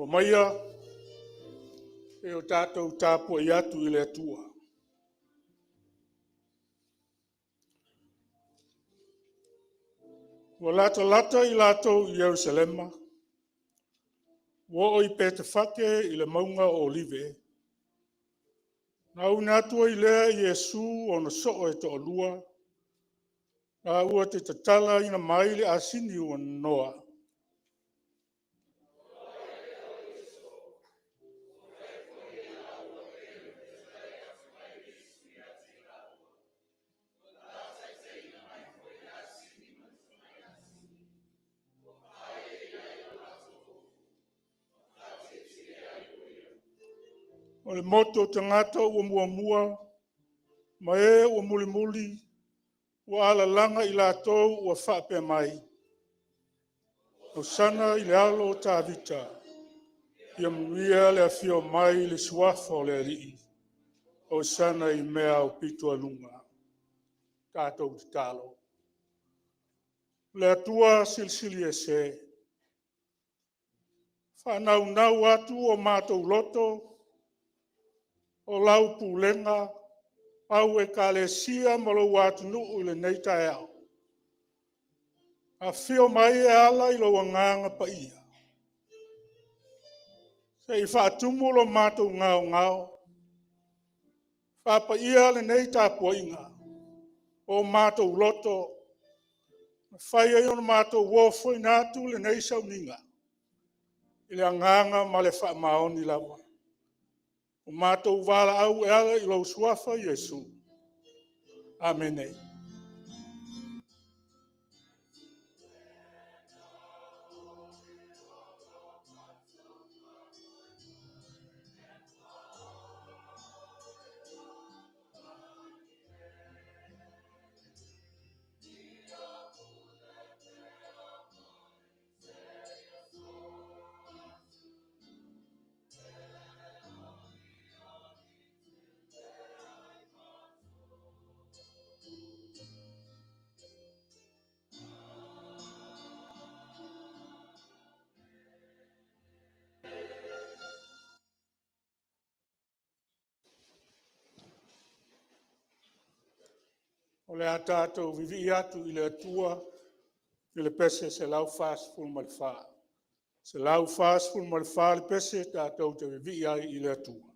O maia, e o tātou tāpua i atu i le atua. Wa lata i lātou i Jerusalema. Wa o i pēta whake i le maunga o Olive. Na una atua i lea i Jesu o na soo e to alua. Na ua te tatala ina mai le asini o noa. O le moto tangata ua mua, ma e ua muli, ua ala langa i lātou ua whape mai. Hosanna i le alo o tāvita, ia muia le afio mai le suafo le alii. Hosanna i mea o pitu alunga, tātou te talo. Le atua silsili e se, whanau atu o mātou loto, o lau Pulega, au e kalesia malo watu nuu le neita eo. A fio mai e ala i lo wanganga pa ia. Se i whaatumu lo mātou ngao. Whapa ia le neita poinga. O mātou loto. Whaia i ona mātou wofo i nātu le neisa uninga. I le anganga ma le wha maoni lawa. O mātou wala au e ala i lo suafa Yesu. Amen. O le atatou vivi atu i le atua, i le pese se lau fast full malfa. Se lau fast full malfa le pese tatou te vivi ai i le atua.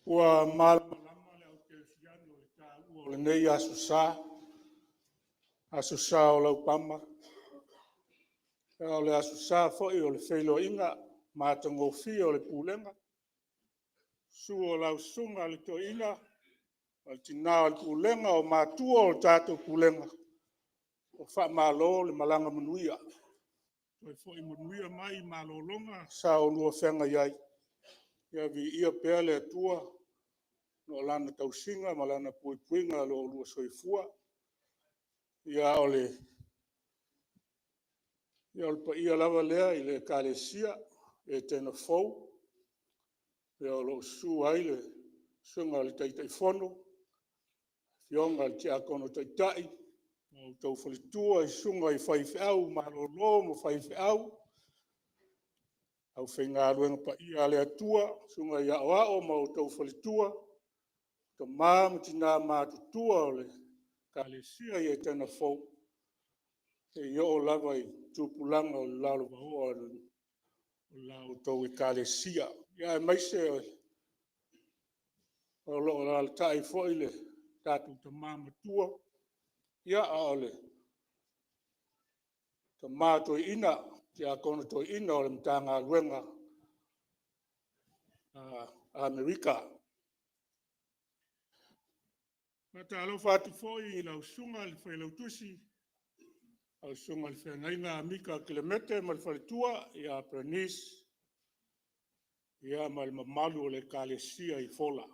Ua malama le au te fiano le tā ua le nei Aso Sa Lau Pama. O le Aso Sa fo'i o le whailoinga mātangofi o le Pulega. Sua o lau sunga le toina o le tina o le Pulega o mātua o le tātou Pulega. O whaamalo le malanga manuia. Toi fo'i manuia mai malolonga sa o nua whenga iai. Ia vi ia pea le atua no lana tausinga ma lana puipuinga lo lua soifua. Ia ole pa ia lava lea i le kalesia Etena Fou. Ia o lo su ai le sunga le taitaifono. Fionga le tia kono taitai. O tau whalitua i sunga i whaifeau ma lo mo whaifeau. Au whainga ruenga pa ia le atua sunga i ao ma o tau whalitua. Ta māma tina mātutua o le kalesia i Etena Fou. Eio lava i tupulanga o lalo vahoa o lao tau i kalesia. Ia e maise o lo lalo tai foi le tatu ta māma tua. Ia ole ta mātoi ina, tia kono toi ina o le mtanga luenga Amerika. Mata alo fatu foi i lau sunga le whailau tusi. Au sunga le whengainga amika kilometre ma le whalitua ia Pranis. Ia ma le mamalu o le kalesia i fola.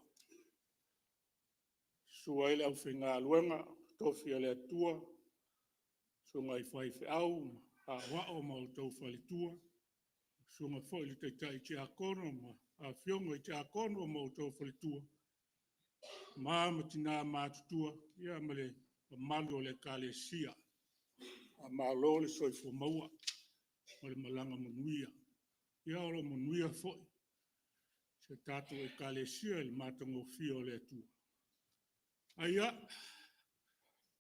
Sua ile au whenga luenga, tofi ale atua. Sunga i whaifeau, a wao ma o tau whalitua. Sunga foi le teitai te akono ma a fionga i te akono ma o tau whalitua. Māma tina mātutua, ia ma le mamalu o le kalesia. A malo le soifo maua, o le malanga manuia. Ia o lo manuia foi. Se tātou e kalesia le mātango fia o le atua. Aia,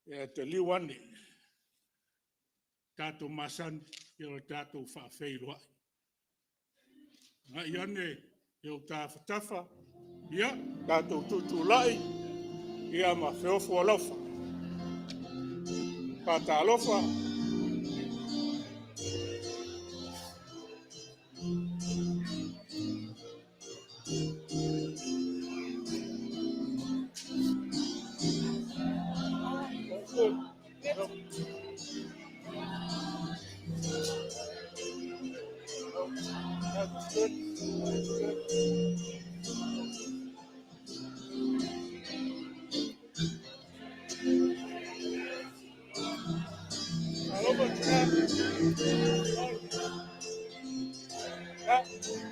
e te liwane. Tātou masani, ia o tātou whaafeiroa. Nga iane, e o tā whatafa, ia, tātou tutulai, ia ma whiofo alofa. Pata alofa. That's good.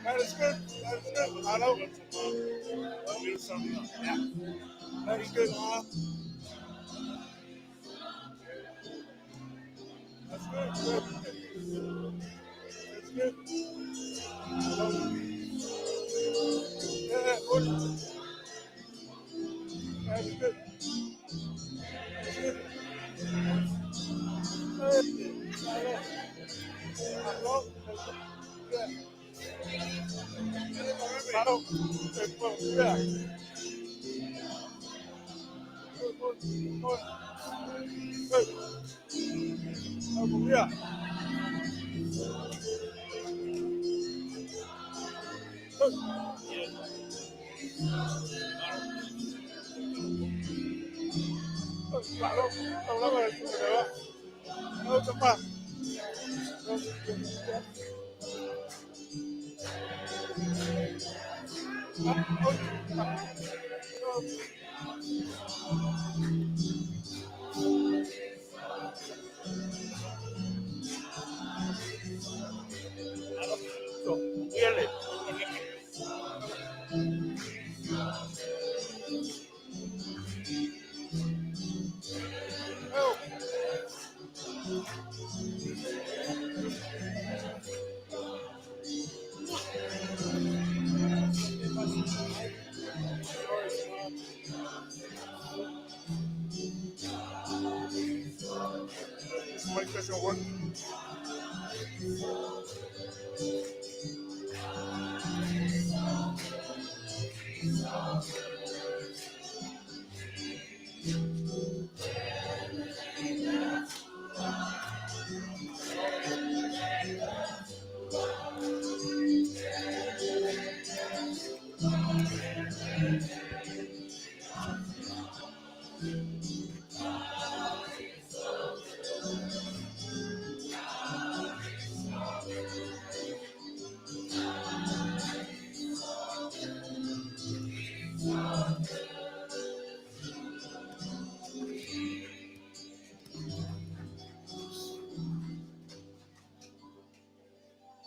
That is good. That is good. I know. I'll do something else. Yeah. That is good. That's good. Good. That's good. Yeah, good. That's good. That's good. I know. Yeah. I know. Yeah. Good. Good. Good. Yeah. Good. Really? Oh. My question work.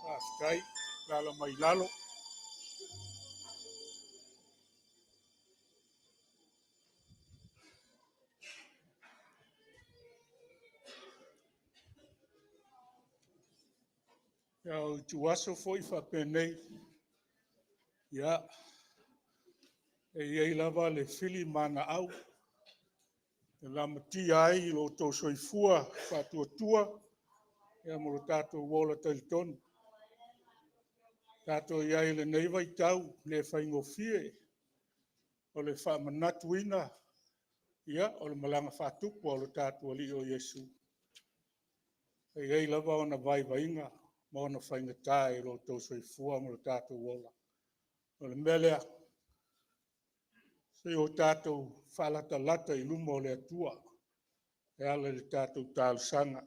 Paskai, lalo mai lalo. Ya tuaso foi fa penei. Ya e lava le fili mana au. La mati ai lo to soifua fa tua. Ya mo tato wola telton. Tato ia le nei vai tau le faingofie. O le fa manatuina. Ya o le malanga fa tupu o le tato ali o Yesu. E lava ona vai vainga. Ma ona faingatai lo to soifua mo le tato wola. O le melea. Se o tātou whalatalata I luma o le atua, e ala le tātou tālusanga.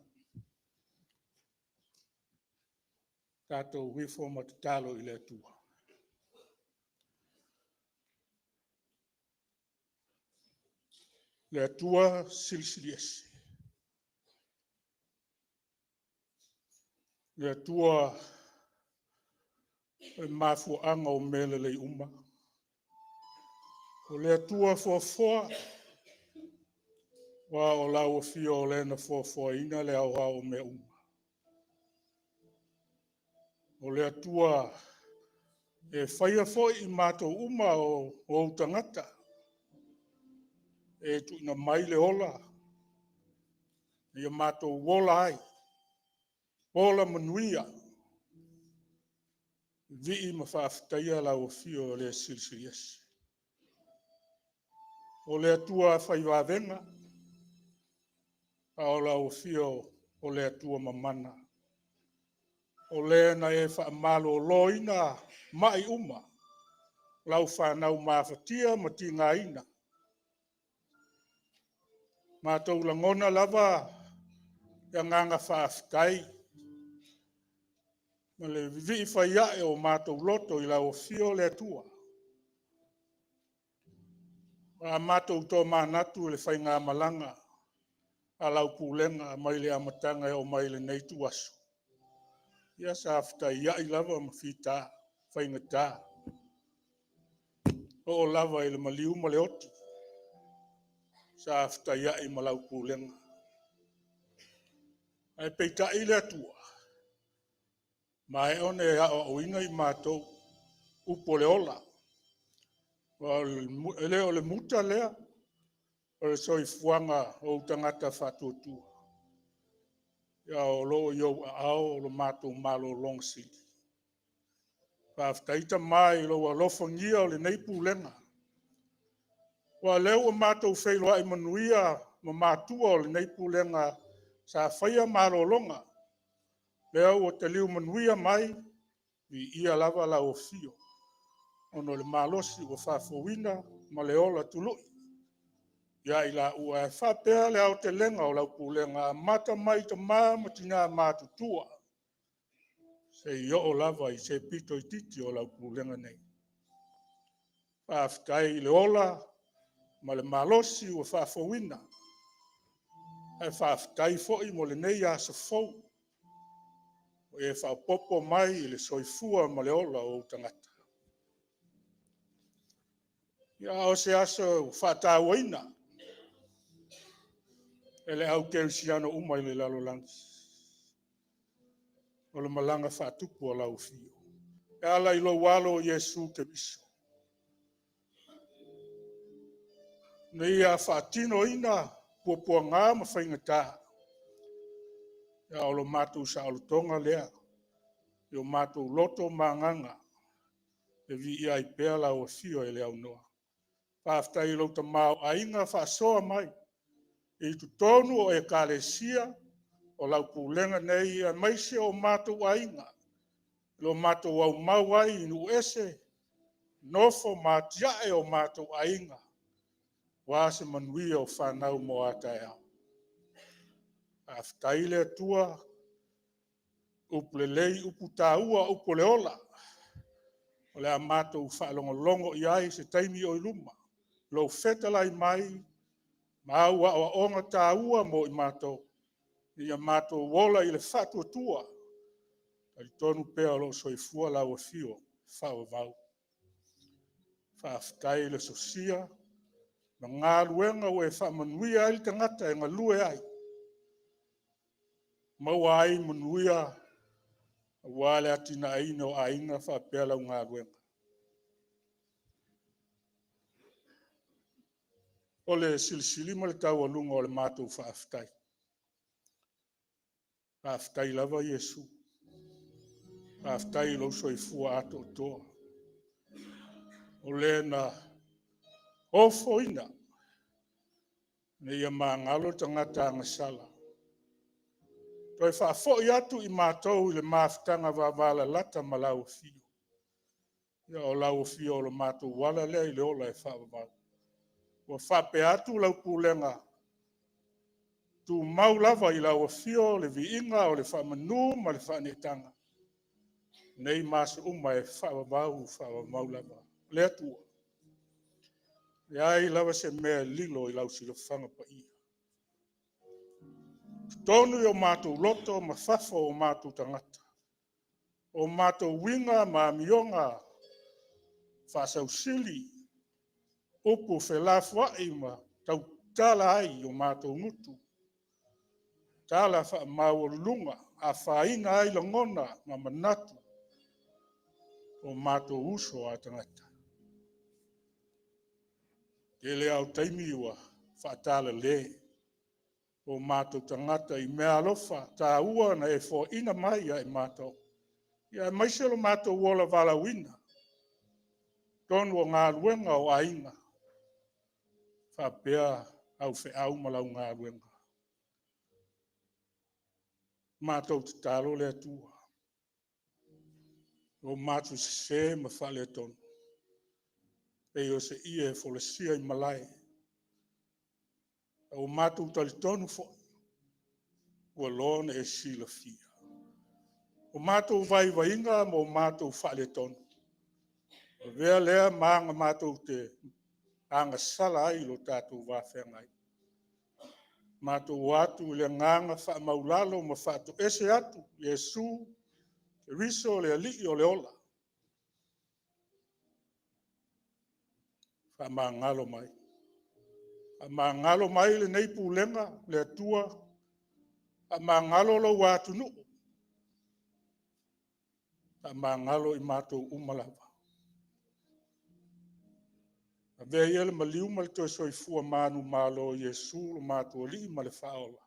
Tātou wifo matatalo I le atua. Le atua silsiliesi. Le atua e mafuanga o mele le uma. O le atua fofoa, wa o lau fio o lena fofoa ina le au hao me uma. O le atua e whaia foi I mātou uma o utangata. E tu ina mai le ola. Ia mātou wola ai. Wola manuia. Vi ma whaaftaia la o fio le silsiliesi. O le atua whaiwavenga. A o la o fio o le atua mamana. O le na e whaamalo loina mai uma. Lau whanau mawhatia ma tinga ina. Mātou langona lava ia nganga whaaftai. Ma le vi whaiae o mātou loto I la o fio le atua. A mātou tō mānatu le whainga malanga. A lau Pulega mai le amatanga o mai le nei tuaso. Ia sa aftai ia I lava ma fita whaingata. O lava I le maliu ma le oti. Sa aftai ia I ma lau Pulega. Ai peita I le atua. Ma e one a o inga I mātou upo le ola. Ele o le muta lea. O le soifuanga o utangata whatuatua. Ia o lo iau ao o lo mātou malo longsi. Whaaftaita mai lo wa lofongia o le nei Pulega. Wa leo o mātou whailoa I manuia ma mātua o le nei Pulega sa whaia malo longa. Leo o te liu manuia mai I ia lava la o fio. Ono le malosi o whafowina ma le ola tului. Ia I la ua e whapea le au te lenga o lau Pulega mata mai ta ma tina mātutua. Se I o lava I se pito I titi o lau Pulega nei. Whaaftai le ola ma le malosi o whafowina. E whaaftai fo'i mo le nei Aso Fou. E whaopopo mai I le soifua ma le ola o tangata. Ia o se aso whaatawaina. E le au keusiano umai le lalolangi. O le malanga whaatupu o lau fio. E ala I lo walo o Yesu ke biso. Nei a whaatino ina puapua ngā ma whaingata. Ia o lo mātou sa o tonga lea. Ia o mātou loto manganga. E vi ia I pea lau o fio e le au noa. Whaftai lau ta mau ainga whaasoa mai. I tu tonu o e kalesia o lau pulenga nei a maise o mātou ainga. Lo mātou au mau ai inu ese. Nofo mātiae o mātou ainga. Wase manui o whanau mo atai au. Whaftai le tua upulelei uputaua upuleola. O le a mātou whaalongolongo i ai se taimi o iluma. Lo fetalai mai, maua o onga tāua mo i mātou. I a mātou wola i le whatua tua. Ai tonu pēa lo soifua lau a fio, whao vau. Whaftai le sosia, ma ngā luenga o e whamanuia ili tangata e ngā lue ai. Maua ai manuia, wale atina aina o ainga whapea lau ngā luenga. O le silisili ma le tau alunga o le mātou whaaftai. Whaaftai lava Iesu. Whaaftai lau soifua ato toa. O le na ofo ina. Ne ia maangalo tangata angasala. Toi whaafo i atu i mātou i le māwhitanga wawala lata ma lau fio. Ia o lau fio o le mātou wala lea i le ola e whaavavau. Wa whape atu lau pulenga. Tu mau lava i lau fio le viinga o le whamanu ma le whanetanga. Nei masu e whaavavau lava. Le atua. Ia i lava se mea lilo i lau silofanga pa ia. Tonu i o mātou loto ma whafo o mātou tangata. O mātou winga ma mionga whasausili. Upu whelafua i ma tau tala ai o mātou ngutu. Tala wha maurulunga a whaina ai langona ma manatu. O mātou uso a tangata. Te le au taimi ua whaatala le. O mātou tangata i mea alofa tā ua na e fo ina mai ai mātou. Ia maiselo mātou wola vala wina. Tonu o ngā luenga o ainga. Whapea au whe au malau ngā luenga. Mātou te talo le atua. O mātou se ma whale tonu. E o se ie folesia i malai. O mātou tali tonu fo. Ua lona e sila fia. O mātou vai vainga mo mātou whale tonu. O vea lea maanga mātou te anga sala ai lo tātou wāwhengai. Mātou watu le nganga wha maulalo ma whatu ese atu, Iesu, ke riso le alii o le ola. Wha maangalo mai. Wha maangalo mai le nei pulenga, le atua. Wha maangalo lo watu nu. Wha maangalo i mātou umalava. A vea iele maliu ma le toi soifua manu malo Iesu lo mātou alii ma le whaola.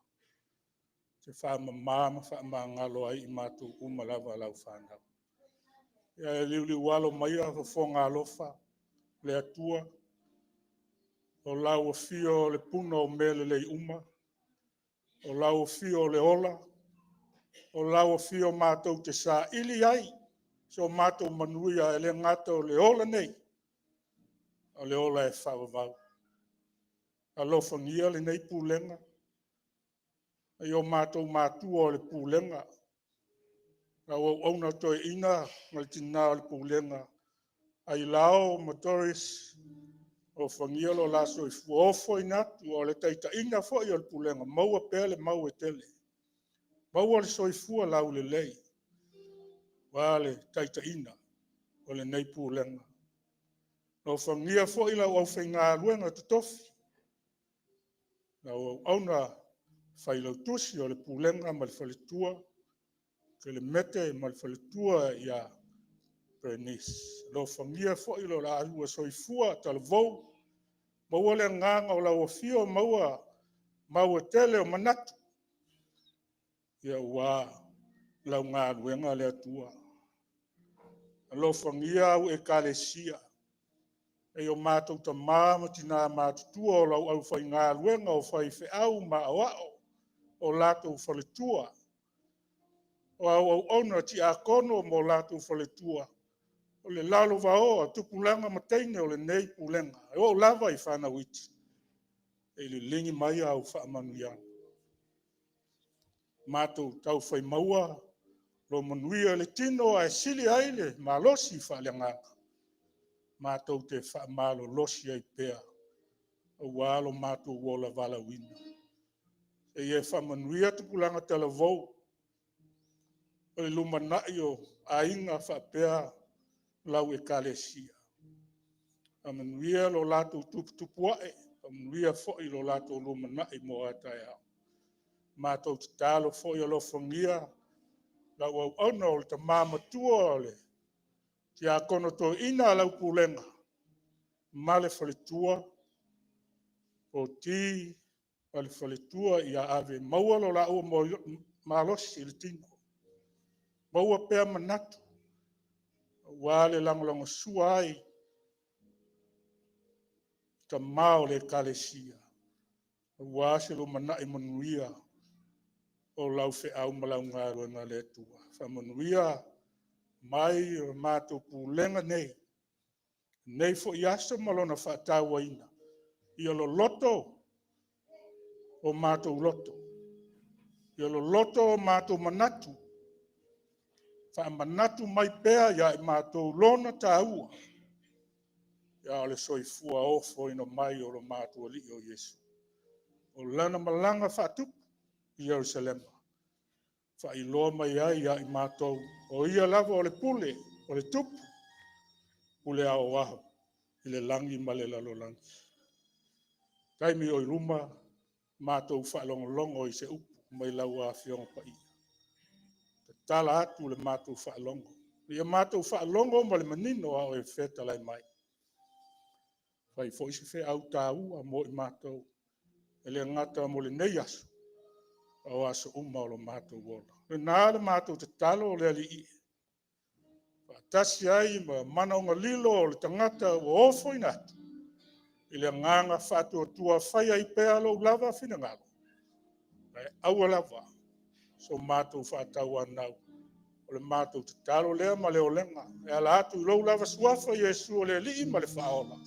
Te wha mamama wha maangalo ai i mātou umalava lau whanau. Ia e liu walo mai a whafonga alofa, le atua. O lau o fio le puna o mele le uma. O lau o fio le ola. O lau o fio mātou te sa ili ai. So mātou manuia e le ngata o le ola nei. O le ola e whawavau. A lofangia le nei pulenga. E o mātou mātua o le pulenga. A o auna toi ina ngal tina o le pulenga. Ailao M Doris o fangia lo laso i fuofo inatu o le taita ina fo i o le pulenga. Maua pele, maua tele. Maua le soifua lau le lei. Wa le taita ina o le nei pulenga. No fangia fo i lau au whainga luenga tutofi. Na o auna whailau tusi o le pulenga ma le whaletua. Ke le mete ma le whaletua i a Bernice. Lo fangia fo i la alua soifua tala vou. Maua le nganga o lau fio maua tele o manatu. Ia ua lau ngā luenga le atua. Lo fangia au e kalesia. E o mātou ta māma tina mātutua o lau au whai ngā luenga o whai whiau ma awao o lātou whaletua. O au ona ti a kono mo lātou whaletua. O le lalo vao a tupulanga mateine o le nei pulenga. E o lava I whana witi. E le lingi mai au whaamanu iana. Mātou tau whai maua lo manuia le tino a sili aile ma losi whaaleanganga. Mātou te whaamalo losi ai pea. O walo mātou wola vala wina. E ie whamanuia tupulanga tala vau. O le lumanai o a inga whapea lau e kalesia. Amanuia lo lātou tuputupuae. Amanuia fo'i lo lātou lumanai mo atai au. Mātou te talo fo'i o lo whangia. Lau au ana o le ta māmatua o le. Ti a kono to ina lau pulenga. Male whaletua. O ti. Male whaletua I a ave maua lo la ua mo malosi le tino. Maua pea manatu. Wale langolongo sua ai. Ta mao le kalesia. Wase lo manai manuia. O lau fe au malau ngaro na le tua. Fa manuia mai o mātou pulenga nei. Nei fo iasa malona whaatawa ina. Ia lo loto o mātou loto. Ia lo loto o mātou manatu. Fa manatu mai pea ia I mātou lona tāua. Ia le soifua ofo ina mai o lo mātou li o Yesu. O lana malanga whaatupu I Jerusalema. Fa iloa mai ai ia I mātou. O ia lava o le pule, o le tupu. Pule ao aho. I le langi ma le lalo langi. Taimi o I ruma, mātou whaalongolongo I se upu. Mai lau a fionga pa ia. Tala atu le mātou whaalongo. Ia mātou whaalongo ma le manino a o e wheta lai mai. Whai fo isi whe au tāua mo I mātou. E le ngata mo le nei aso. O aso uma o lo mātou wola. Le nāle mātou te talo o le ali I. Tasi ai ma mana o lilo o le tangata o ofo inatu. I le nganga whatu o tua whai ai pea lo lava whina ngalo. Aua lava. So mātou whatau anau. O le mātou te talo lea ma le o lenga. E ala atu I lo lava suafa Yesu o le li ma le whaola.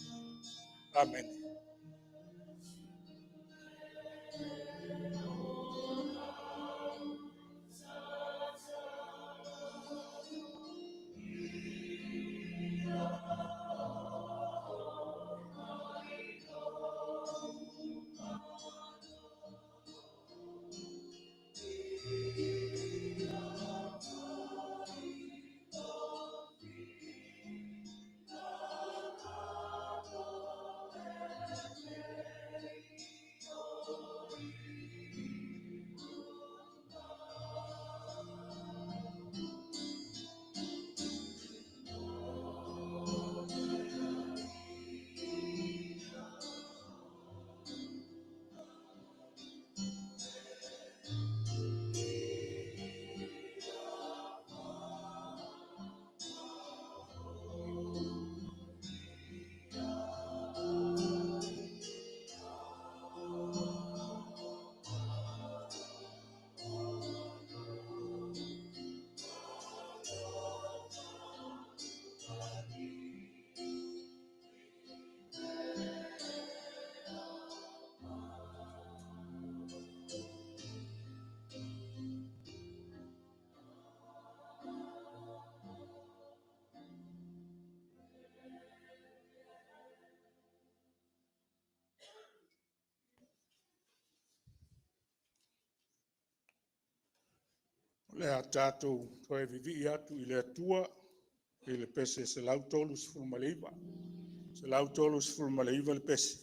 Amen. Le a tātou koe vivi atu I le atua I le pese se lau tolu sifuru maleiva. Se lau tolu sifuru maleiva le pese.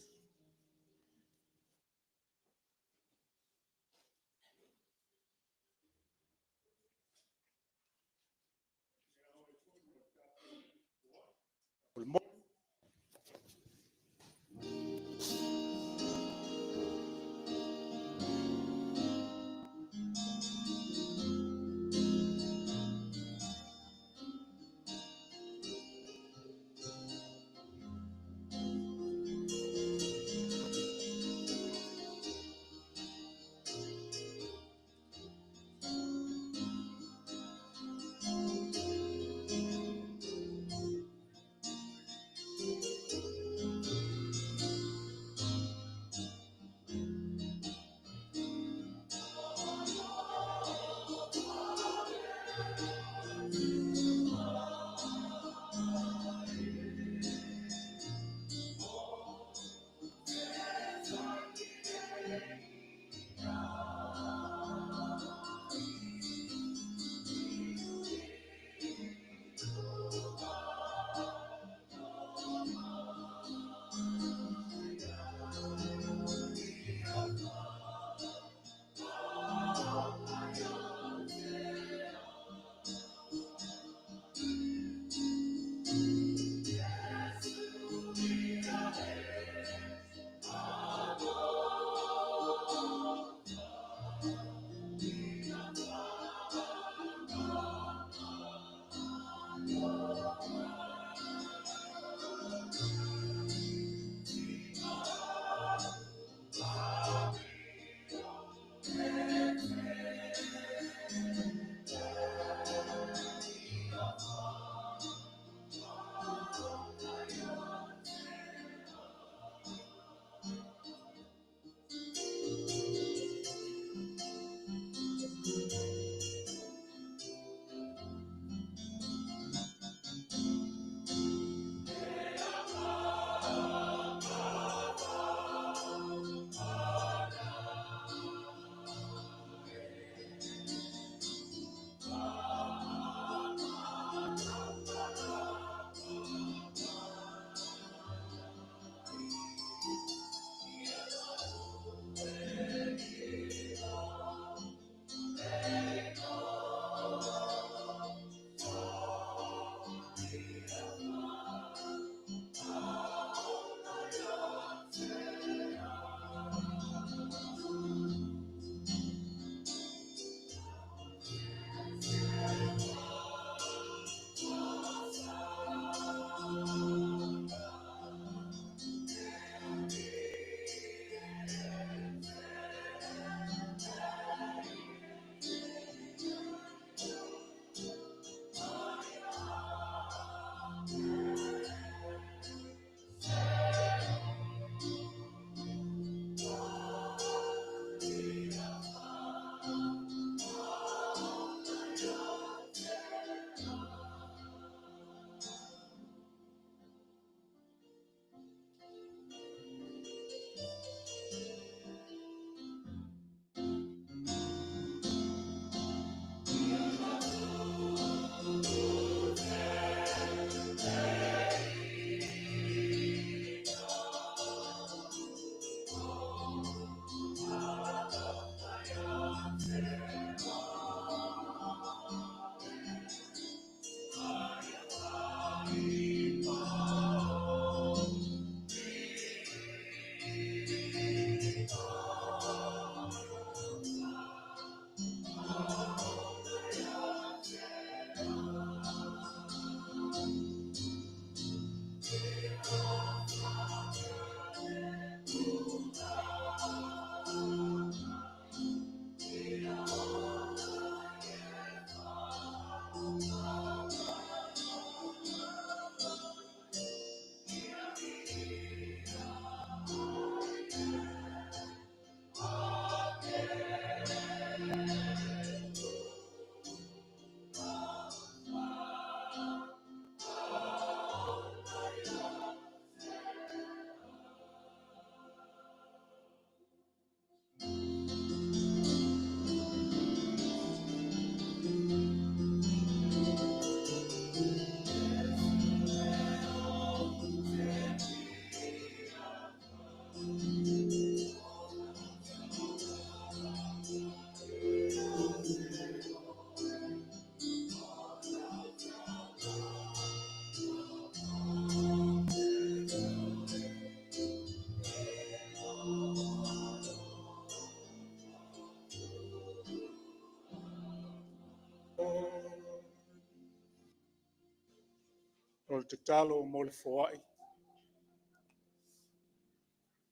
le te talo mo le foai.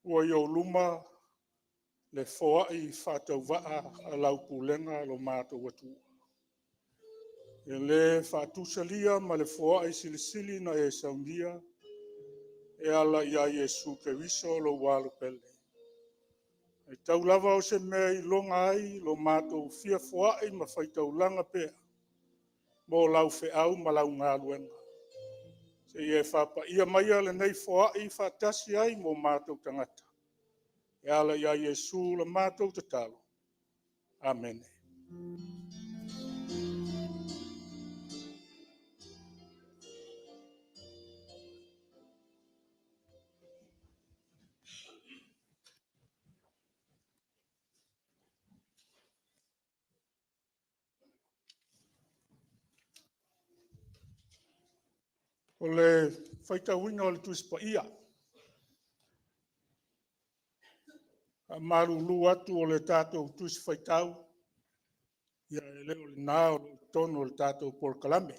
Ua i o luma le foai whātau waa a lau pulenga lo mātou atua. E le whātusalia ma le foai silisili na e saungia e ala ia Yesu Keriso lo walu pele. E tau lava o se mea i longa ai lo mātou fia foai ma whaitau langa pea. Mo lau au ma lau ngā luenga. Se e whapa ia maia le nei foai whātasi ai mo mātou tangata. E ala ia Yesu la mātou te talo. Amen. O le whaitauina o le tuispa ia. A marulu atu o le tātou tuis whaitau. Ia e leo le nā o le tono o le tātou porkalame.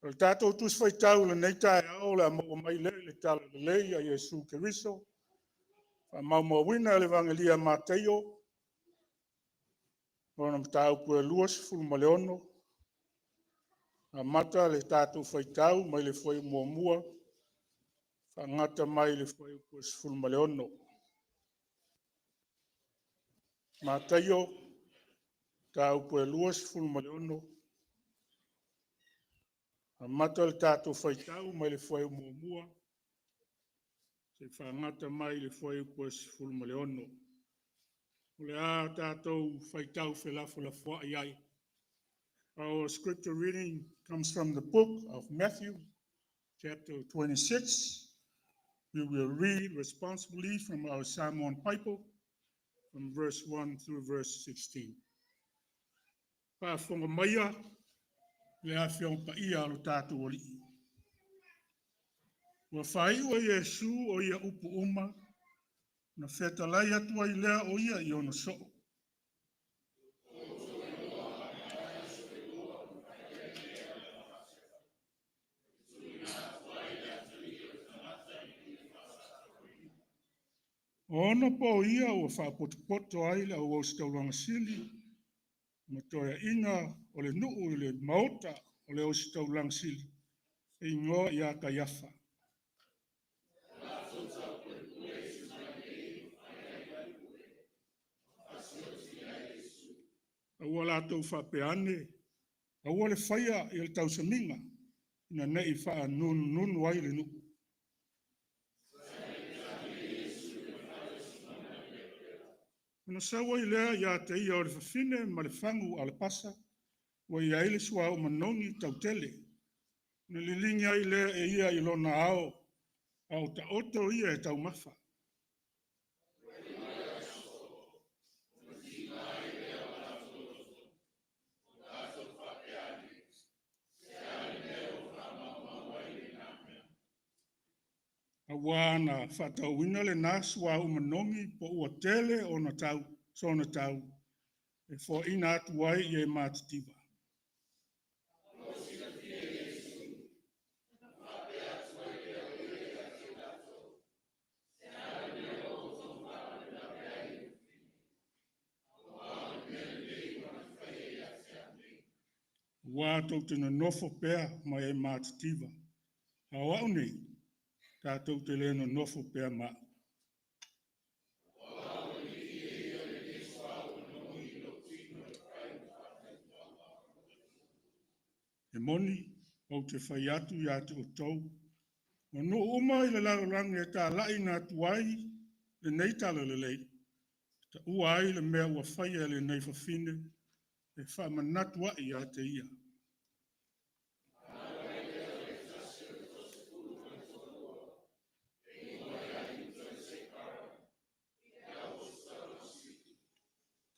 O le tātou tuis whaitau le neita e au le amau mai le tala le lei a Yesu Keriso. A mau wina le vangelia Mateio. O na mtau pue luas fulmaleono. A mata le tātou whaitau mai le whai mua. Whangata mai le whai pues fulmaleono. Mateio, tau pue luas fulmaleono. A mata le tātou whaitau mai le whai mua. Se whangata mai le whai pues fulmaleono. Le a tātou whaitau whelafo la whai ai. Our scripture reading comes from the book of Matthew, chapter 26. We will read responsibly from our Samoan Bible, from verse 1 through verse 16. Pāwhonga maia, le a whiong pa ia alo tātou oli. Wa whai ua Yesu o ia upu uma, na whetalai atua i lea o ia i ono so. Ona po ia ua whapotopoto ai le au staulanga sili, ma toia inga o le nuu i le maota o le au staulanga sili, e ingoa ia ka iafa. Aua lātou whapeane, aua le whaia i le tausaminga, ina nei wha nunu ai le nuu. Ona sawa i lea ia te ia o le whawhine ma le whangu a le pasa, wa ia ele sua o manongi tautele. Na lilingi ai lea e ia i lona ao, au ta oto ia e tau mafa. Awana whatau wina le nasua o manongi po ua tele o na tau, so na tau, e fo ina atu wai i e mātitiva. Wa tau tena nofo pea mai e mātitiva. Hawa au nei, tātou te le no nofo pea ma. E moni, au te whai atu i ate o tau. O no uma i le larolangi e tā lai nā tuai, le nei tala le lei. Ta ua ai le mea ua whai e le nei whawhine, e wha manatua i ate ia.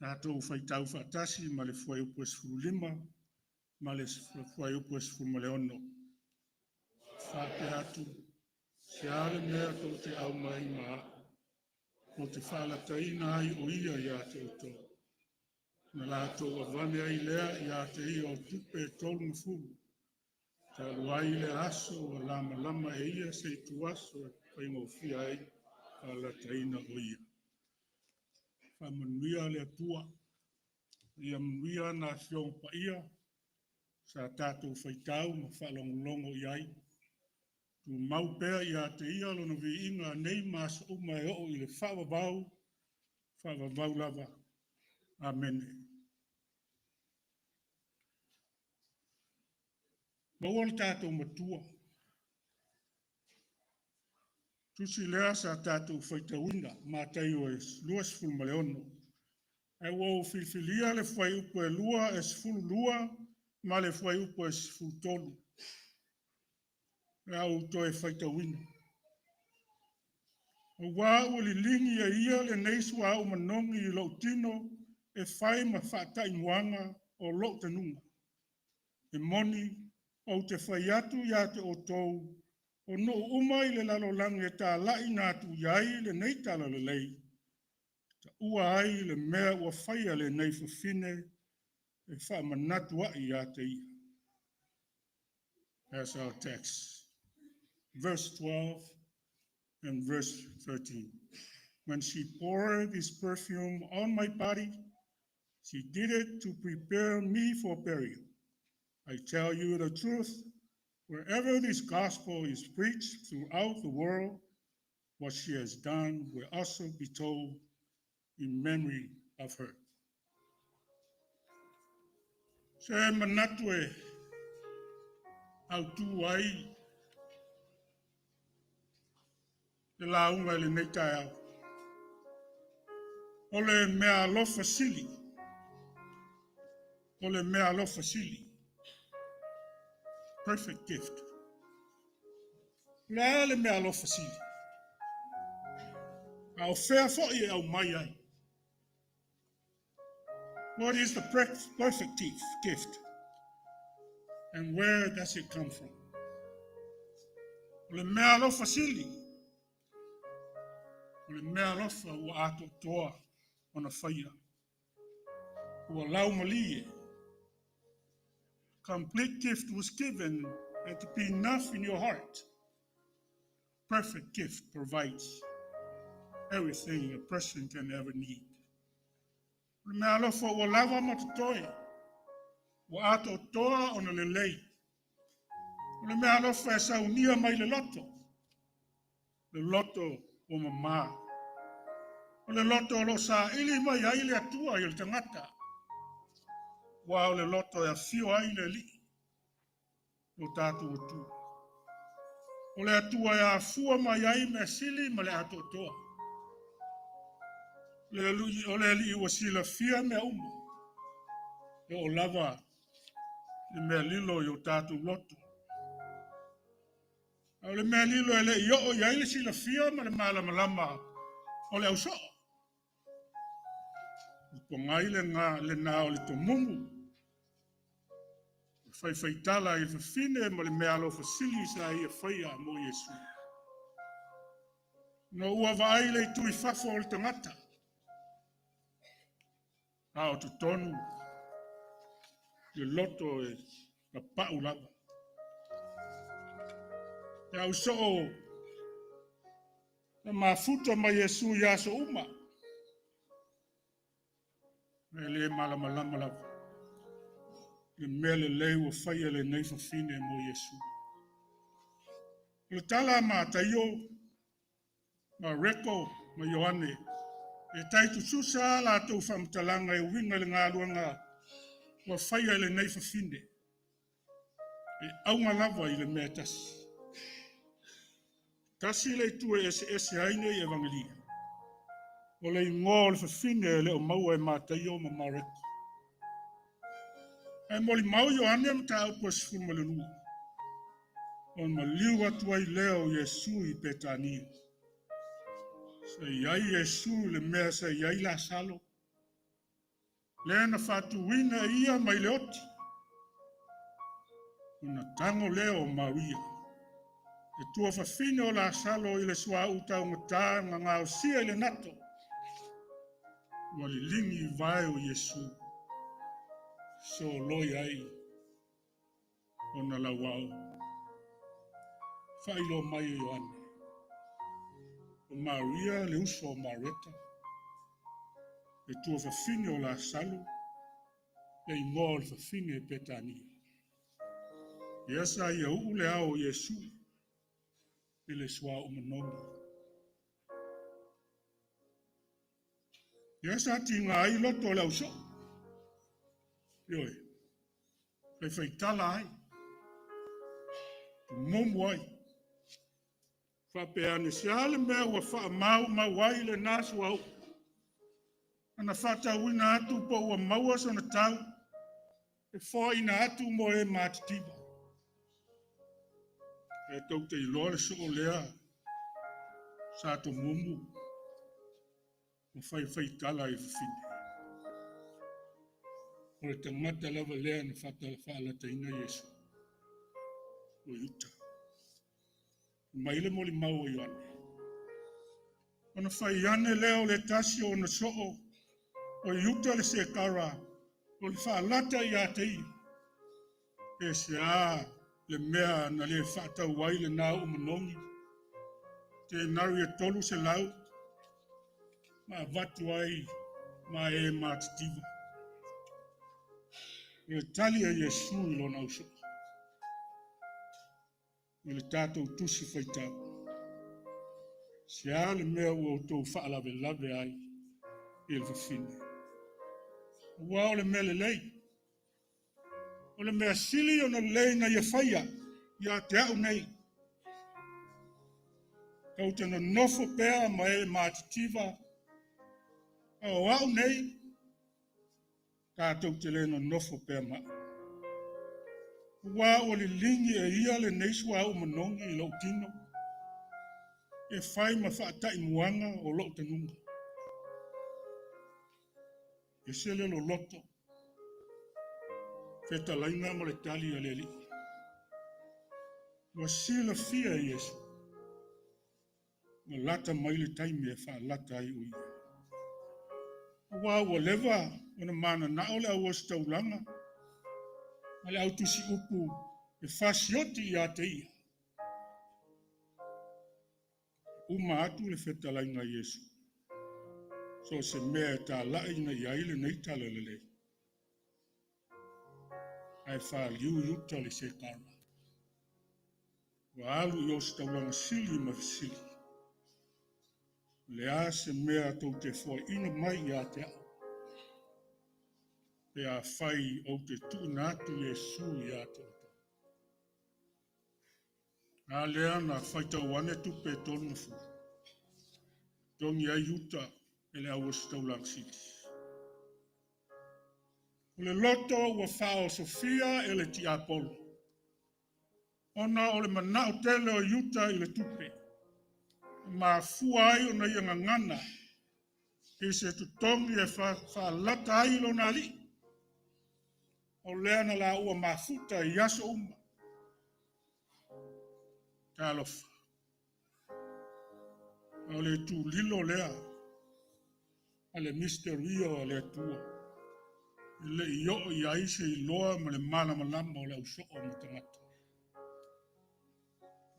Tātou whaitau whaatasi ma le whai upo e lima, ma le whai upo e maleono. Whape atu, se ale mea tau te au mai maa, o te whalataina ai o ia i ate o tō. Na lātou a vane ai lea i ate ia o tupe e tolu mfuru. Taluai le aso lama e ia se tuaso pai ngofia ai ala taina o ia. Whamanuia le atua, ia manuia na whiong pa ia, sa tātou whaitau ma whalongolongo iai. Tu mau pēr ia te ia lona vi inga nei mas uma e o i le whawavau lava. Amen. Maua le tātou matua. Tusi lea sa tātou whaitauina, mātai o e luas fulmaleono. E wau filfilia le whai upo e lua e sifulu lua, ma le whai upo e sifulu tolu. E au to e whaitauina. O wā ua li lingi a ia le neisua au manongi i lau tino e whai ma whaatai muanga o lau tanunga. E moni au te whai atu ia te o tou o no umai le lalo lange tā lai nā tu iai le nei tala le lei. Ta ua ai le mea ua whaia le nei whawhine e wha manatua i a te ia. That's our text. Verse 12 and verse 13. When she poured this perfume on my body, she did it to prepare me for burial. I tell you the truth, wherever this gospel is preached throughout the world, what she has done will also be told in memory of her. Se manatue au tu ai le launga le netai au. Ole mea lofa sili. Ole mea lofa sili. Perfect gift. Le mea lofa sili. Au fea fo'i au mai ai. What is the perfect gift? And where does it come from? Le mea lofa sili. Le mea lofa ua ato toa ona whaia. Ua lau malie. Complete gift was given and to be enough in your heart. Perfect gift provides everything a person can ever need. Le mea lofa ua lava matatoe. Ua ato toa ona le lei. Le mea lofa e saunia mai le loto. Le loto o mamā. O le loto o lo sa ili mai ai le atua i le tangata. Wa o le loto e afio ai le li. O tātou atua. O le atua e afua mai ai me sili ma le ato toa. O le li ua sila fia me uma. E o lava le mea lilo i o tātou loto. O le mea lilo e le i o i ai le sila fia ma le malama o le ausoa. Po ngai le nā o le tomungu. Whai tala i whawhine ma le mea alo whasili sa i a whaia mo Iesu. No ua vai le tui whafo o le tangata. Ao tu tonu. Le loto e la pau lava. E au soo. E mafuta ma Iesu i Aso uma. E le malama lava. Le mele le ua whaia le nei whawhine mo Iesu. Le tala ma taio, ma reko, ma Ioane, e taitu susa la tau whamtalanga e winga le ngā luanga ua whaia le nei whawhine. E aunga lava i le mea tasi. Tasi le tue ese aine i evangelia. O le ngō le whawhine le o maua e ma taio ma mareko. E moli mau Ioane am ta au pos fuma le lua. O ma liu atu ai leo Iesu i Betania. Sa iai Iesu le mea sa iai la salo. Le na fatu wina ia mai le oti. Una tango leo Maria. E tua whawhine o la salo i le sua uta o ngata ngā ngāo sia i le nato. Wa li lingi vai o Iesu. So loi ai. ona lawao. Whailo mai e ane. O Maria le uso o Mareta. E tua whawhine o la salu. Le ingoa le whawhine e Petania. Ia sa ia uu le ao Yesu. E le swa o manongi. Ia sa ti ngā ai loto le uso. Ioi. Kei whaitala ai. Momu ai. Whapea ni siale mea ua wha mau mawai le nasu au. Ana whata wina atu po ua maua sona tau. E wha ina atu mo e matitiba. E tau te iloa le so o lea. Sa to mumu. O whai tala e whine. O le tangata lava lea na whata whaalata ina Yesu. O yuta. Maile mo li mau i ane. Ona whai ane leo le tasi o na soo. O yuta le se kara. O le whaalata i a te i. E se a le mea na le whata wai le nā umanongi. Te nari e tolu se lau. Ma vatu ai. Ma e matitiva. E tali a Yesu i lona uso. I le tātou tusi whaitau. Se a le mea ua o tō whaalawe lawe ai. I le whawhine. Ua o le mea le lei. O le mea sili o na lei na ia whaia. Ia te au nei. Kau te na nofo pēa ma e mātitiva. O au nei. Tātou te le na nofo pēa ma. Ua o le lingi e ia le neisua au manongi I lau tino. E whai ma whaatai muanga o lau tanunga. E sele lo loto. Feta lainga ma le tali a le li. Ua sila fia Yesu. Ua lata mai le taimi e wha lata ai ui. Ua leva o na mana na ole a was taulanga. Ale au tusi upu e whasioti I a te ia. Uma atu le feta lainga Yesu. So se mea ta lai na iaile nei tala le le. Ai wha liu yuta le se kara. Wa alu I os taulanga sili ma sili. Le a se mea tau te fua ina mai I a te au. Pe a whai o te tuinatu Yesu I a te oto. A lea na whai tau ane tupe tonu na fu. Tongi ai yuta e le awas taulang sili. O le loto ua whao Sofia e le ti Apollo. Ona o le manao tele o yuta I le tupe. Ma fua ai o na ia ngangana. E se tutongi e wha lata ai lo na li. O lea na la ua mafuta I aso uma. Talofa. O le tu lilo lea. A le misterio a le tua. Le io I aise I loa ma le mana malama o le uso o matangata.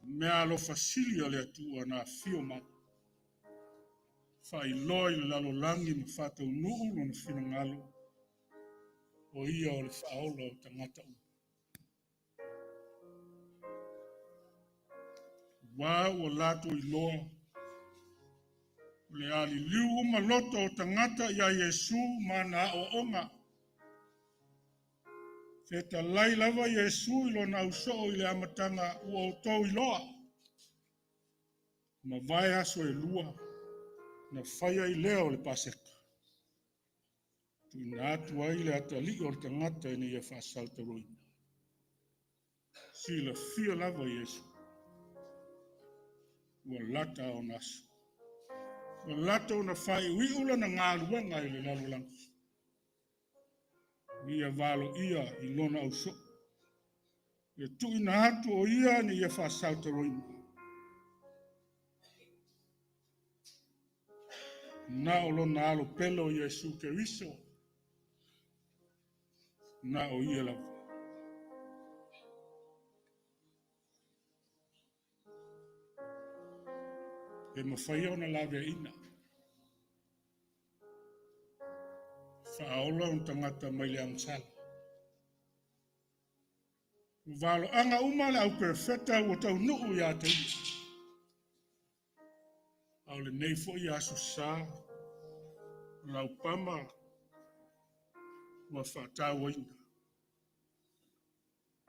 Mea lo fasili a le tua na fio ma. Fa I loa I le lalo langi ma fata unuu no na fina ngalo. O ia o le whaola o tangata u. Wā o lato I loa. Le ali liu uma loto o tangata ia Yesu mana o onga. Feta lai lava Yesu I lona uso I le amatanga ua o tau I loa. Ma vai aso e lua. Na whaia I leo le paseka. Tuna atu ai le atali o le tangata ina ia whaasalta roina. Sila fia lava Yesu. Ua lata o naso. Ua lata o na whai uiula na ngā luanga I le lalulangi. Ia valo ia I lona au so. Le tuina atu o ia ni ia whaasalta roina. Na o lona alo pelo Yesu Keriso. Na o ia lava. e mawhaia ona lawe ina. Whaola un tangata mai le angsala. Valo anga umale au perfecta ua tau nuu ia te ia. Au le nei fo i Aso Sa Lau Pama ua whaatau ina.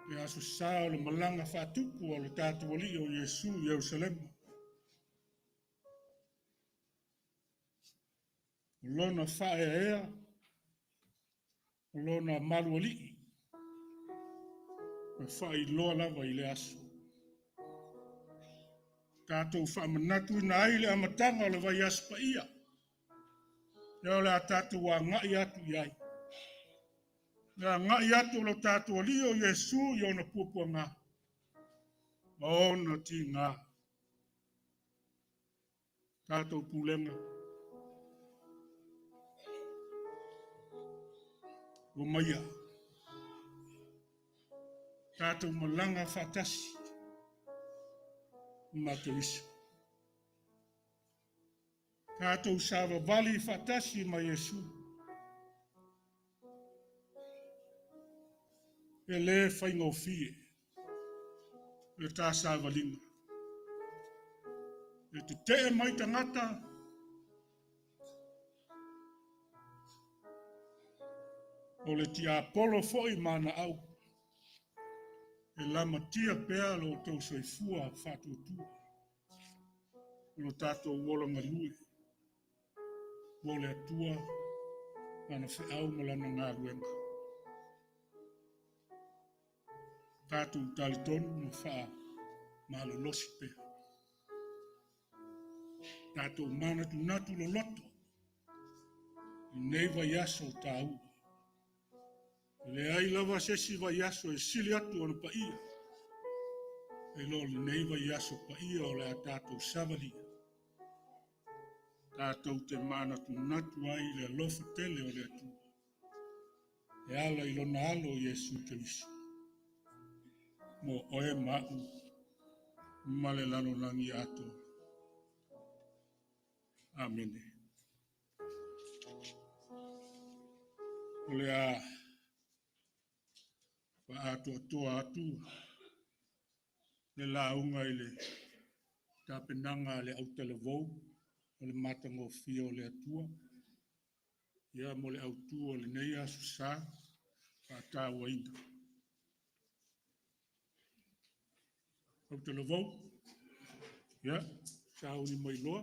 Le Aso Sa o le malanga whaatupu o le tātu wali o Yesu i Jerusalema. Lona whae ea, lona malu alii. Me whai loa lava i le aso. Tātou whamanatu ina ai le amatanga o le vai aspa ia. Leo le a tātou wa ngai atu iai. Lea ngai atu lo tātou ali o Yesu i ona puapua ngā. Maona ti ngā. Tātou pulenga. O maia. Tātou malanga whatasi. Maturiso. Tātou sawa vali whatasi ma Yesu. E le whaingo fie. E tā sawa linga. E te te mai tangata. O le ti Apollo foi mana au. E lama tia pea lo tau soifua whatuatua. Lo tātou wola ngalui. Wole atua. Ana whiau malana ngā ruenga. Tātou talitonu ma wha malo losi pea. Tātou mana tu natu lo loto. Nei vai aso tāu. Le ai lava sesi vai aso e sili atu ona pa ia. E lo le nei vai aso pa ia o le a tātou savalia. Tātou te mana tu natu ai le alofa tele o le atu. E ala i lona alo Yesu Keriso. Mo oe mau. Male lano langi ato. Amene. O le a wa atoa atu. Le launga i le tapenanga le autelevou. O le matango fia o le atua. Ia mo le autua o le nei Aso Sa. Whātāua ina. Autelevou. Ia. Sauni mai loa.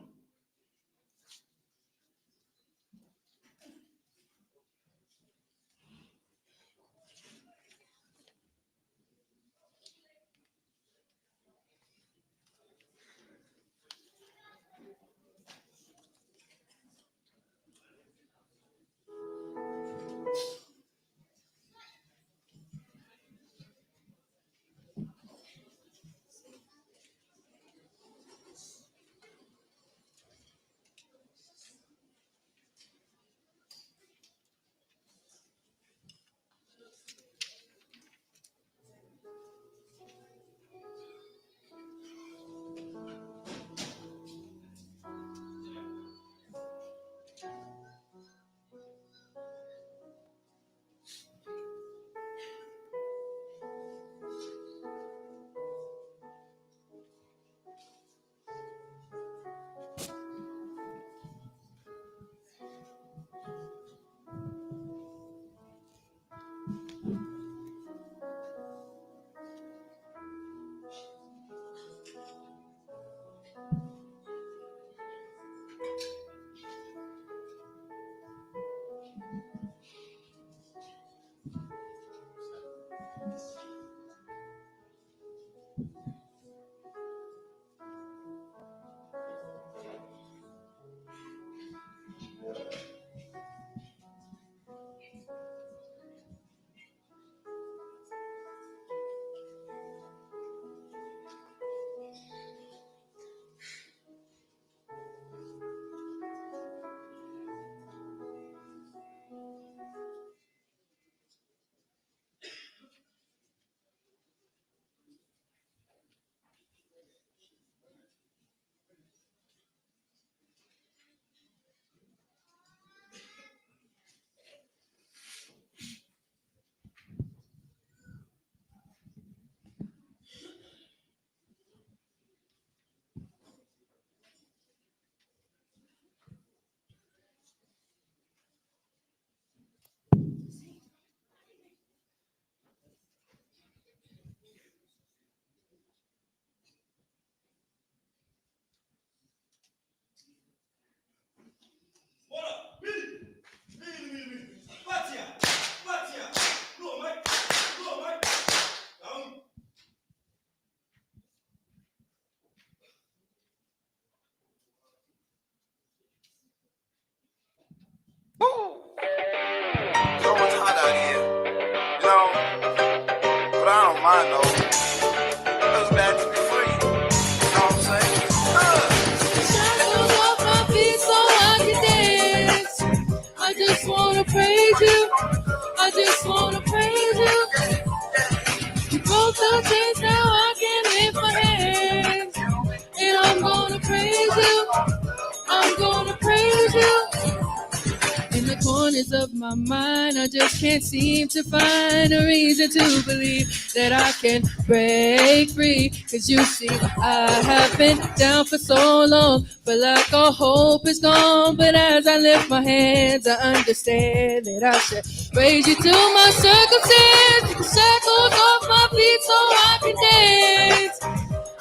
corners of my mind. I just can't seem to find a reason to believe that I can break free. Cause you see, I have been down for so long, feel like all hope is gone. But as I lift my hands, I understand that I should praise you to my circumstance. Take the shackles off my feet so I can dance.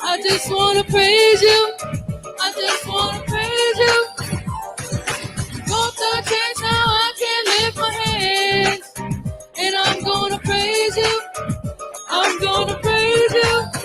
I just wanna praise you. I just wanna praise you. Both the chance now I can lift my hands. And I'm gonna praise you. I'm gonna praise you.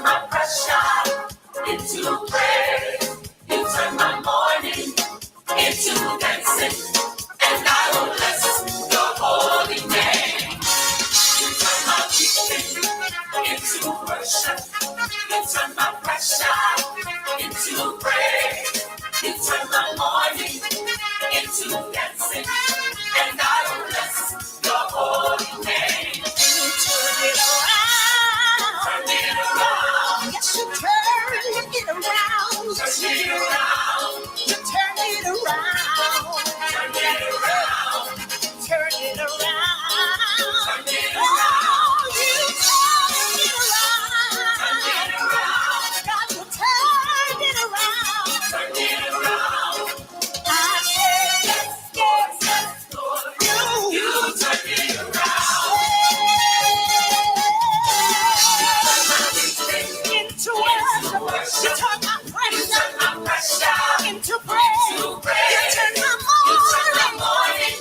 my pressure into praise. You turn my mourning into dancing. And I will bless your holy name. You turn my weeping into worship. You turn my pressure into praise. You turn my mourning into dancing. And I will bless your holy name. You turn it around. Turn it around. Yes, you turn it around. Turn it around. You turn it around. Turn it around. Turn it around. Turn it around. You turn it around. Turn it around. God, you turn it around. Turn it around. I say yes, yes, yes, Lord. You turn it around. Into worship. You turn my pressure into praise. You turn my mourning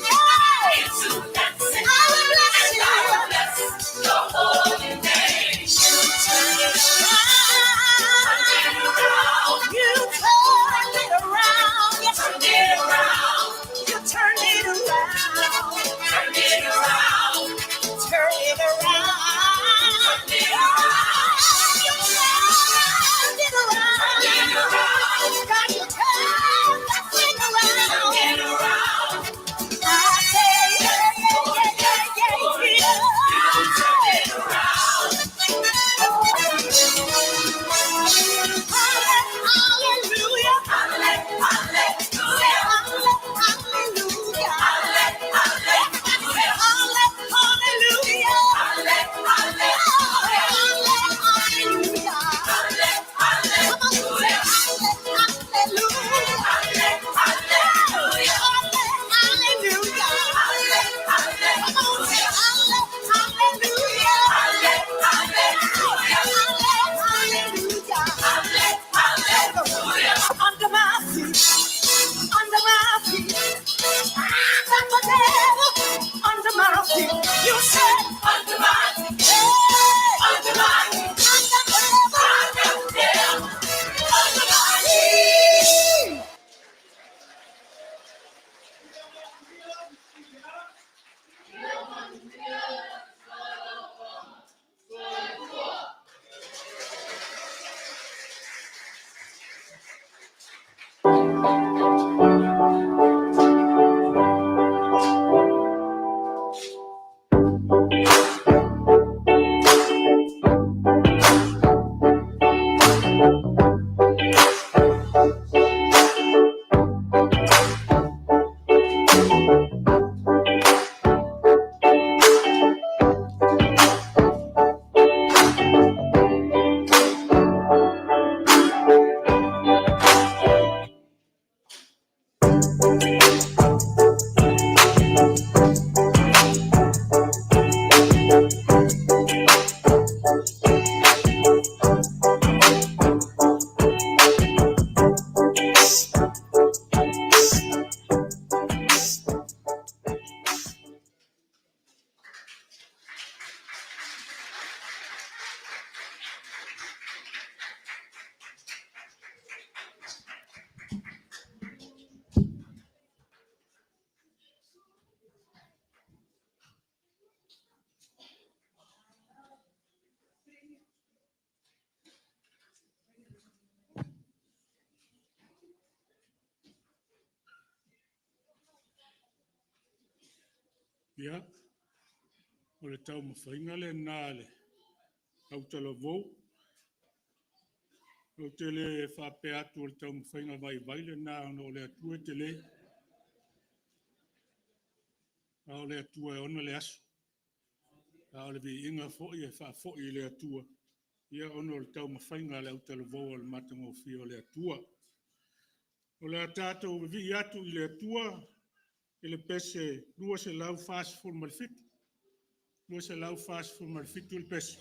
into dancing. I will bless you. I will bless your holy name. You turn it around. You turn it around. Yes, turn it around. You turn it around. Turn it around. Turn it around. Turn it around. You turn it around. Turn it around. God, you turn that thing around. Turn it around. I say, yeah, yeah, yeah, yeah, yeah, yeah. You turn it around. Hallelujah. Hallelujah. Hallelujah. Under my feet, under my feet, that's the devil. Under my feet, you said under my feet, under my feet, under the devil, under my feet. Ia, o le tau mawhainga le nāle. Au tala vau. O te le whape atu o le tau mawhainga vai vai le nā no le atua te le. A o le atua e ona le asu. A o le vi inga fo'i e wha fo'i le atua. Ia ona o le tau mawhainga le au tala vau o le matanga o fia o le atua. O le tātou vi atu i le atua. E le pese lua se lau fast full malfitu. Lua se lau fast full malfitu le pese.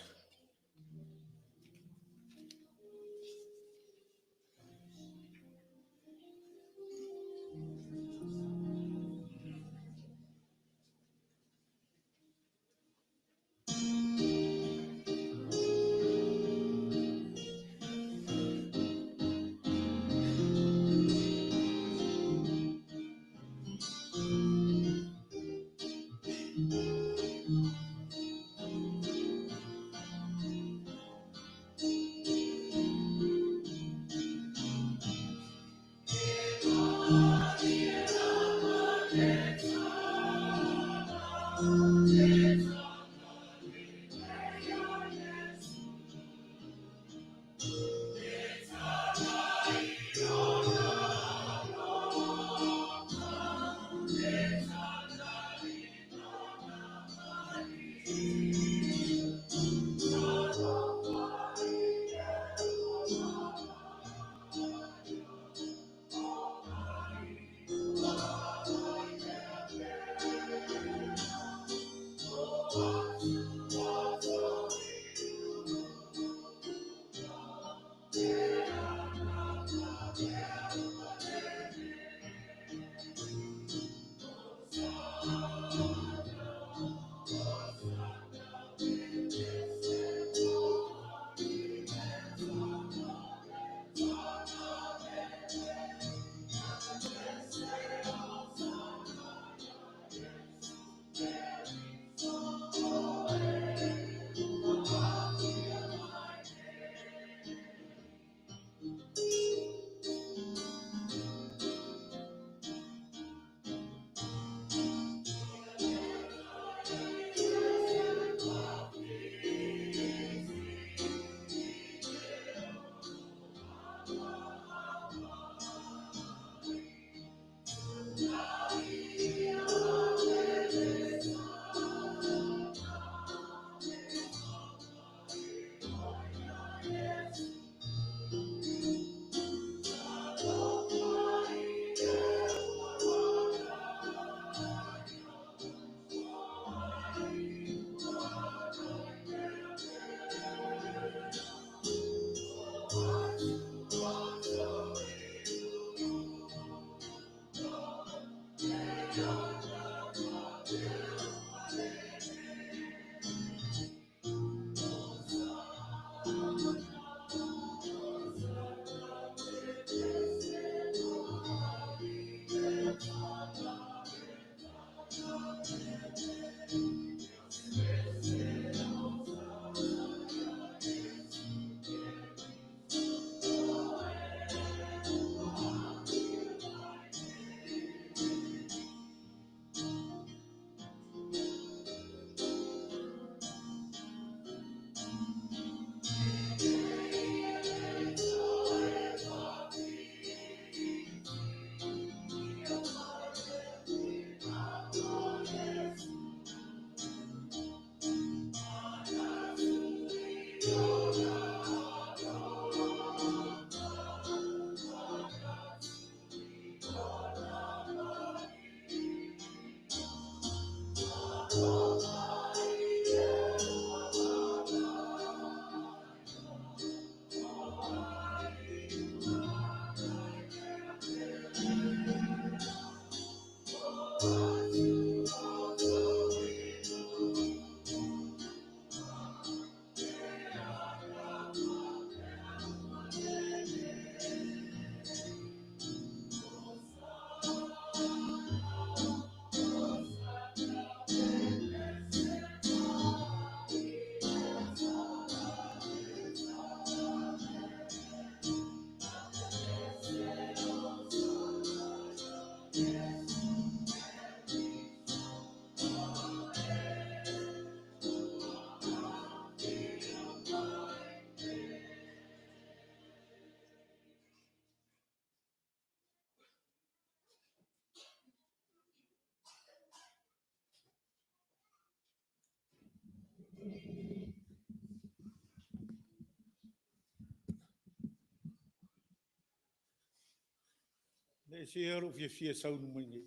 Le siero fie sau no mai.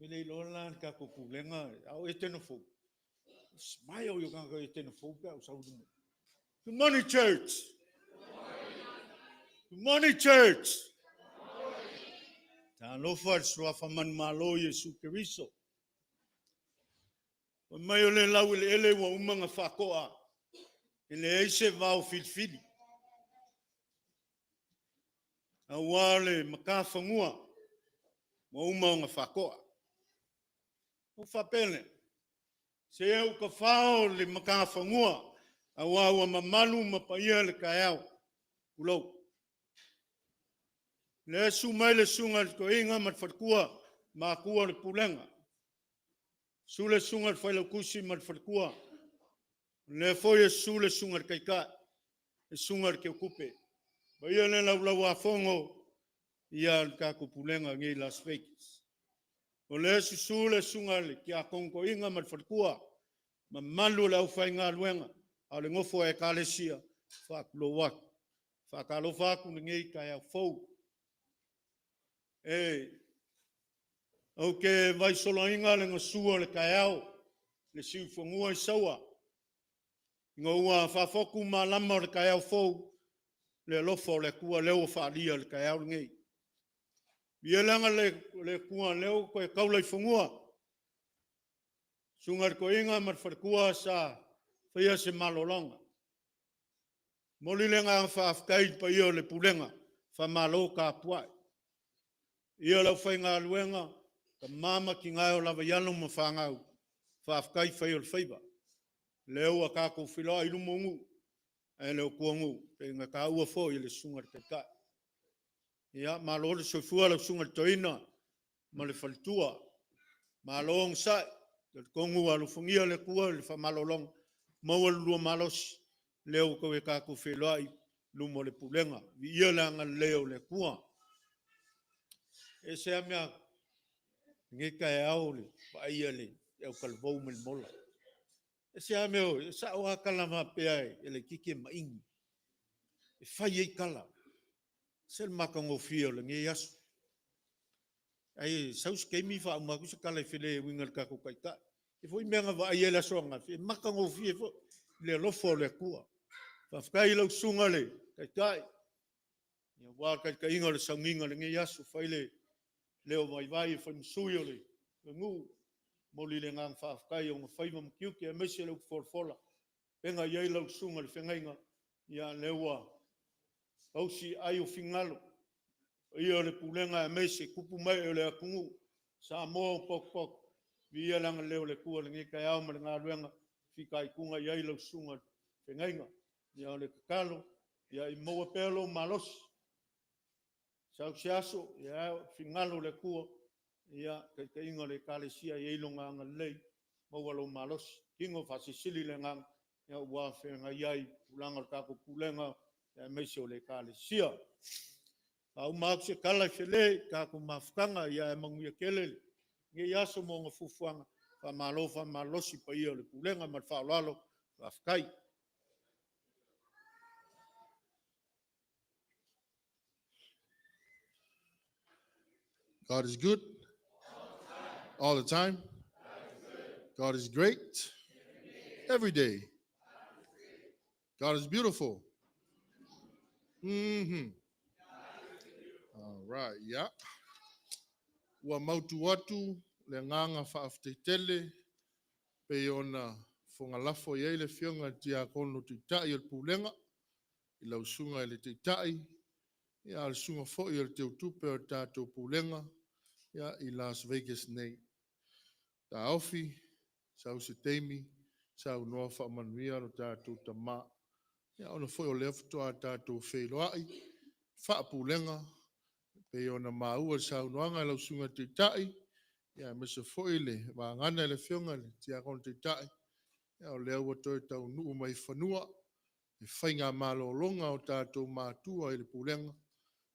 Ele lola ka ko Pulega au Etena Fou. Mai au yo ka Etena Fou ka sau no. Good morning, church. Good morning, church. Ta lo fa swa fa man malo Yesu Kristo. O mai ole lau ele wa umanga fa koa. Ele ese va o filfili. A wale makafangua. Mo umanga fa koa. O fa pele. Se eu ka fao le makafangua. A wawa mamalu mapaia le kaiau. Ulau. Le sumai le sunga ko inga mat fatkua ma kua le Pulega. Sule sunga fai le kusi mat fatkua. Le foi sule sunga kaika. E sunga ke okupe. Ba ia le lau afongo ia ka ko Pulega ngi Las Vegas. O le sule sunga le kia kongo inga mat fatkua. Ma malu le au fai ngā luenga. A le ngofo e kalesia. Fa lo wak. Fa ka lo fa ku ngi ka ia fou. Okay, vai solo inga le ngasua le kaiau. Le siu fongua I saua. Inga ua whafoku ma lama le kaiau fou. Le lofo le kua leo whaalia le kaiau ngei. Bielanga le kua leo koe kaula I fongua. Sungar ko inga mat whakua sa whaia se malolanga. Moli le ngā whaafkai pa ia le Pulega. Whamalo ka puai. Ia lau whai ngā luenga. Ka mama ki ngai o lava yano ma whangau. Whaafkai whai o le whaiba. Leo a kako whiloa I lumo ngu. E leo kua ngu. Pe ngā ka ua fo I le sungar te kai. Ia, ma lo le soifua lau sungar toina. Ma le whalitua. Ma lo ong sai. Le kongu a lufungia le kua le whamalolong. Maua lua malosi. Leo koe kako whiloa I lumo le Pulega. Ia langa leo le kua. E se amea nge kai au le paia le e o kalvou me mola. E se ameo e sa o akala Malepeai e le kike maingi. E fai ei kala. Se le makango fia le nge yasu. Ai saus keimi fa umaku se kala I fele wingal kako kaita. E foi menga va ai la songa. E makango fia fo le lofo le kua. Fa fkai lau sunga le kaita. Ia wa ka inga le sanginga le nge yasu fai le leo vai fai msui o le ngu moli le ngang whaafkai o ngā whaiva mkiuki e mese leu forfola penga iei lau sunga le whengainga ia leua ausi ai o fingalo ia le Pulega e mese kupu mai o le akungu Samoa pok ia langa leo le kua le nge kai au ma le ngā luenga whikai kunga iei lau sunga whengainga ia le kakalo ia I moa pelo malosi Sau se aso, ia fingalo le kua, ia ka inga le kalesia ia ilonga anga lei, mawalo malos, kingo fasisili le ngang, ia ua whenga iai, ulanga le kako Pulega, ia meise o le kalesia. Au maak se kala whele, kako mafukanga, ia e manguia kelele, nge iaso mo ngā fufuanga, fa malosi pa ia le Pulega, mat whaolalo, whafkai. God is good all the time. God is great every day. God is beautiful. All right, yeah. Ua mautu watu le nganga whaafteitele pe ona whangalafo iei le whionga tia kono teitai il Pulega I lau sunga le teitai ia al sunga fo I le teutupe o tātou Pulega ia I Las Vegas nei. Ta ofi, sau se teimi, sau noa whaamanuia no tātou tama. Ia ona foi o lea futoa tātou wheiloai, wha Pulega, pe ona maua sau noanga lau sunga te tai, ia mesa foi le, wa ngana le whionga le, tia kon te tai. Ia o lea ua toi tau nuu mai whanua, e whainga malolonga o tātou mātua I le Pulega.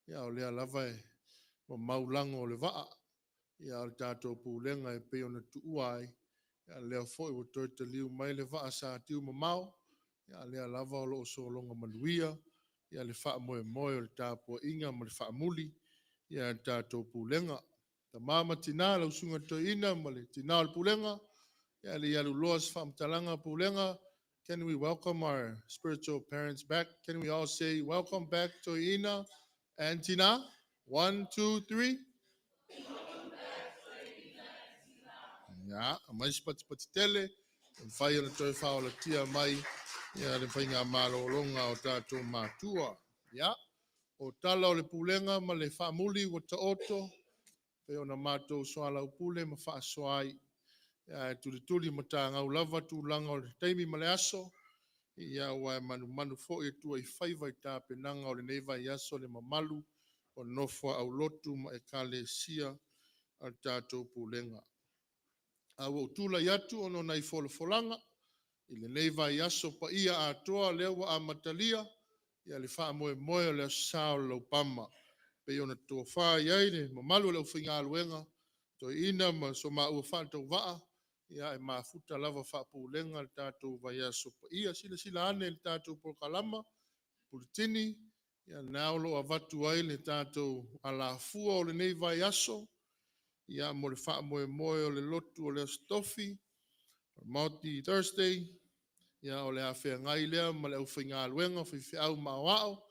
Ia o lea lava e, o maulango o le waa. Ia o tātou Pulega e pe ona tuuai, Ia lea foi o toi te liu mai le vaa sa tiu mamau. Ia lea lava o loo solonga manuia. Ia le wha moe moe o le tāpua inga ma le wha muli. Ia tātou Pulega. Ta mama tina lau sunga toi ina ma le tina o le Pulega. Ia le ialu loas wha mtalanga Pulega. Can we welcome our spiritual parents back? Can we all say welcome back to Ina and Tina? 1, 2, 3. Ya, mai pati tele. Whai ana toi whaola tia mai. Ia le whainga malolonga o tātou mātua. Ya, o tala o le Pulega ma le whamuli o ta oto. Pe ona mātou soa lau pule ma wha soai. Ia tuli ma tā ngau lava tūlanga o le teimi ma le aso. Ia wai manu fo e tua I whaiwai tā penanga o le neiva I aso le mamalu. O nofua au lotu ma e kale sia al tātou Pulega. Au o tula yatu ono nai folanga. I le neiva I aso pa ia a toa lewa a matalia. Ia le wha moe moe o le Aso Sa Lau Pama. Pe ona toa wha iai le mamalu le uwhinga aluenga. To ina ma so ma ua wha tau waa. Ia e mafuta lava wha Pulega le tātou vai aso pa ia. Sila ane le tātou Polokalama. Pulitini. Ia naolo a watu ai le tātou ala fua o le neiva I aso. Ia mo le wha moe moe o le lotu o le astofi. Mauti Thursday. Ia o le awhia ngai lea ma le uwhinga aluenga whiwhi au mawao.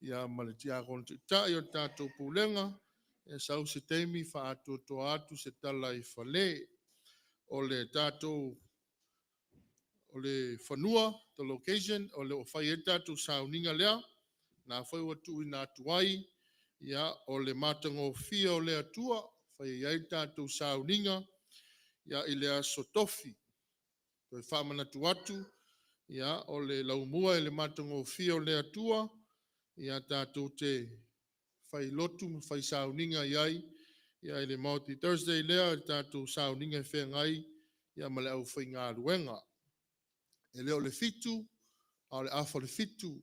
Ia ma le tia kono tai o tātou Pulega. Ia sau se teimi wha atu toa atu se tala I whale. O le tātou o le whanua, the location, o le o whai e tātou sauninga lea. Nā whai watu I nā tuai. Ia o le matango fia o le atua. Whai e tātou sauninga. Ia I le aso tofi. Toi whamana tu atu. Ia o le laumua I le matango fia o le atua. Ia tātou te whai lotu ma whai sauninga iai. Ia I le Mauti Thursday lea tātou sauninga whea ngai. Ia ma le au whai ngā ruenga. E leo le fitu. A le awha le fitu.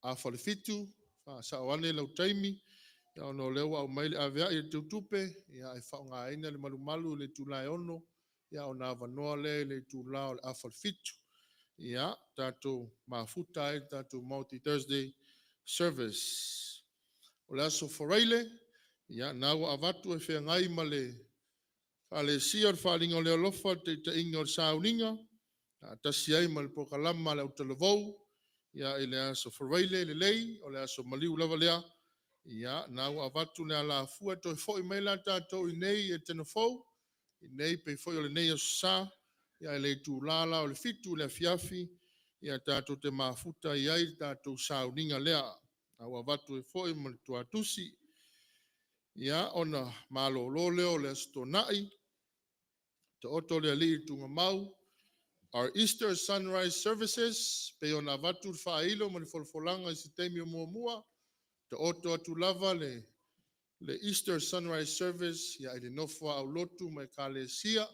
Awha le fitu. Wha sa wane lau taimi. Ia ono leo au maile awea I le tutupe. Ia e whao ngā ina le malu le Tofaeono. Ia o nā wanoa le tūlao le awha le fitu. Ia tātou mafuta e tātou Mauti Thursday service. O le aso whareile. Ia nāua awatu e whea ngai ma le ale sia o whalinga o le alofa te inga o sauninga. Tasi ai ma le Polokalama le utalevou. Ia I le aso whareile le lei. O le aso maliu lava lea. Ia nāua awatu le ala fua toi fwoi meila tātou I nei Etena Fou. I nei pe fwoi o le nei Aso Sa. Ia le tūlala o le fitu le afiafi. Ia tātou te mafuta iai tātou sauninga lea. Au awatu e fwoi ma le tuatusi. Ia ona malolo leo le astonai. Te oto le ali tunga mau. Our Easter sunrise services. Pe ona awatu whailo ma le folfolanga I se teimi o mua. Te oto atu lava le Easter sunrise service. Ia I le nofua au lotu ma e kale sia.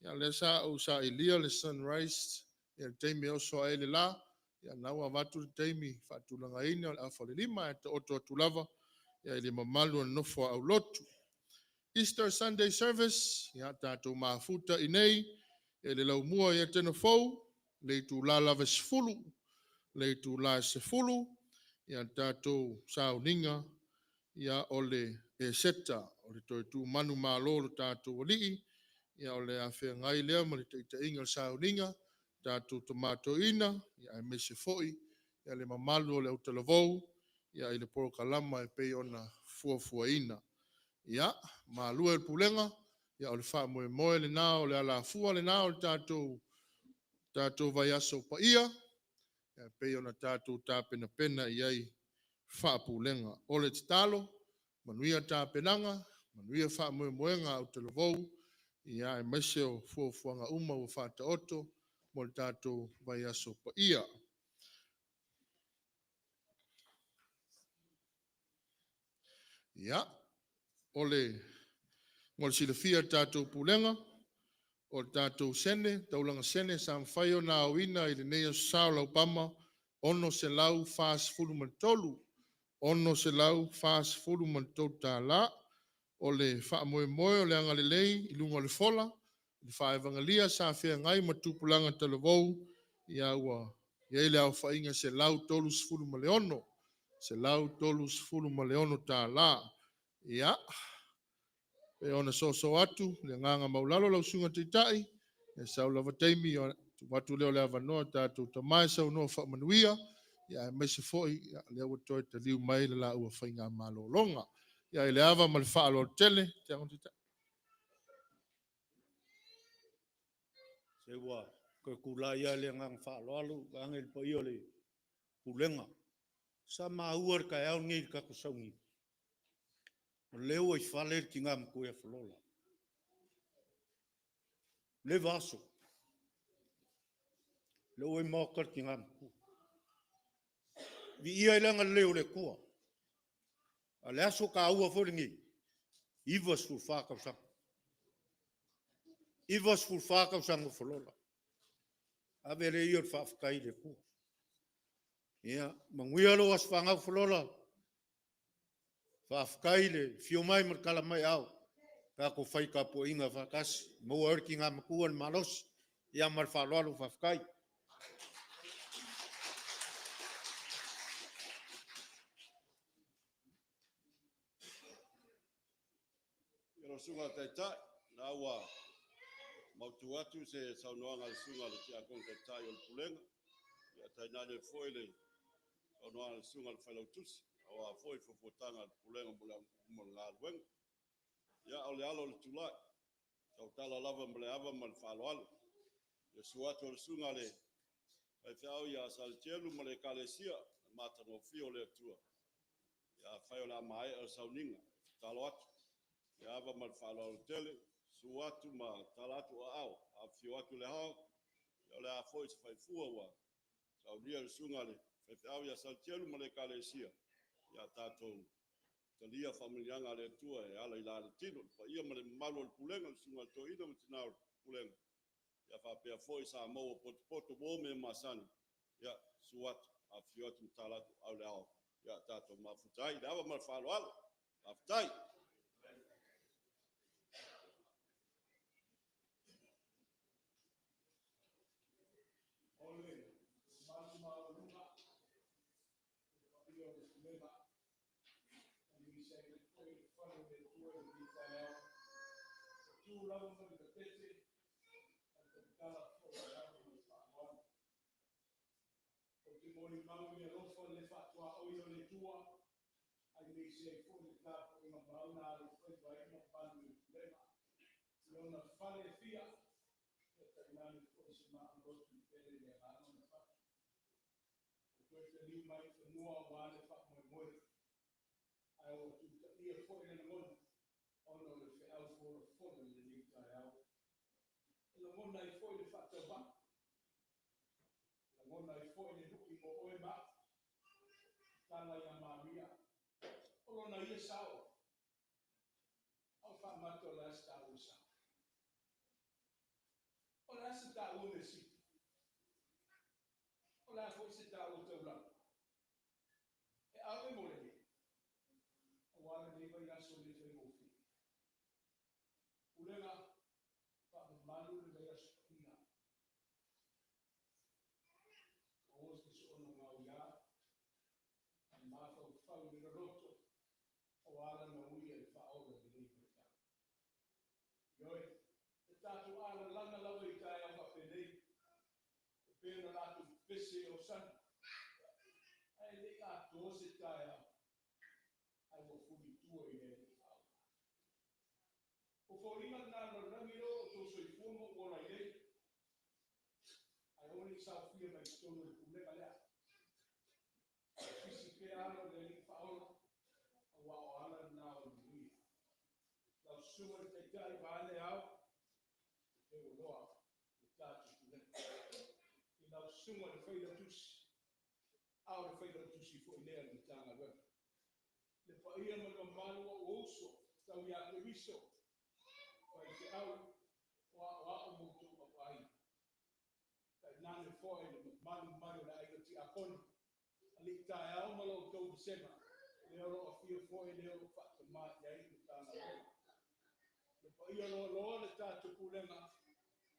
Ia le sa au sa ilia le sunrise. Ia le teimi oso a ele la. Ia naua watu le teimi whaatulanga ina le awha le lima. Te oto atu lava. Ia le mamalu an nofua au lotu. Easter Sunday service. Ia tātou mafuta I nei. Ia le laumua I Etena Fou. Le tu la lava sefulu. Le tu la sefulu. Ia tātou sauninga. Ia ole e seta. O le toi tu manu malolo tātou alii. Ia o le awhia ngai lea ma le te inga o sauninga. Tātou tomato ina. Ia e mese foi. Ia le mamalu o le utalevou. Ia I le Polokalama e pei ona fua ina. Ia, malua e Pulega. Ia o le wha moe moe le nā o le ala fua le nā o le tātou vai aso pa ia. Ia pei ona tātou tāpena pena iai wha Pulega. O le titalo. Manuia tāpenanga. Manuia wha moe moenga o te levou. Ia e mese o fuanga uma o whata oto. Mo le tātou vai aso pa ia. Ia. Ole mo le silafia tātou Pulega. O tātou sene, taulanga sene, sa mwhaio na awina I le nei Aso Sa Lau Pama. Ono se lau whaas fulu man tolu. Ono se lau whaas fulu man tolu tā la. O le wha moe moe o le anga le lei, I lunga le fola. Ni whaevangalia sa whea ngai matupulanga talavou. Ia ua. Ia ile au whainga se lau tolu sifuru ma leono. Se lau tolu sifuru ma leono tā la. Ia. Pe ona so atu. Le nganga maulalo lau sunga teitai. E sau lava teimi. Watu leo lea vanoa tātou tamai sau noa whamanuia. Ia mai se foi. Ia lea watoe ta liu mai le la ua whainga malolonga. Ia ile ava ma le whaalo tele. Te angon teitai. Se wa ko kula ia le ngang fa lalu angel po iyo le pulenga sa mauar ka au ngi ka kusaungi leo I faler ki ngam ko e flola le vaso leo e mokar ki ngam ku vi ia langa leo le ku ale aso ka au fo ngi ivas fu fa ka sa ivas fu fa ka sa mo flola ave le iyo fa kai le ku ia manguia lo as fanga flola fa kai le fio mai mer kala mai au ka ko fai ka po inga fa kas mo working am kuan malos ia mar fa lo fa kai Pero sunga teta na wa mautu atu se saunoanga sunga le tia kon teta yo pulenga ya taina le foile saunoanga sunga le falautus awa foi fofotanga pulenga mo la wen ya ole alo le tula tau tala lava mle ava mal faloal le suato le sunga le ai fao ya saltielu mle kalesia mata no fio le tua ya fai la mai o sauninga talot ya ava mal faloal tele suatu ma talatu au a fio atu le hao ya le a foi se fai fua wa sau dia le sunga le fao ya saltielu mle kalesia ya tato talia familianga le tua e ala ila le tino pa ia male malo le pulenga le sunga to ina mtina pulenga ya fa pe foi sa mo poto bo me masani ya suat a fiot mtala au le au ya tato mafutai dava mal falo al mafutai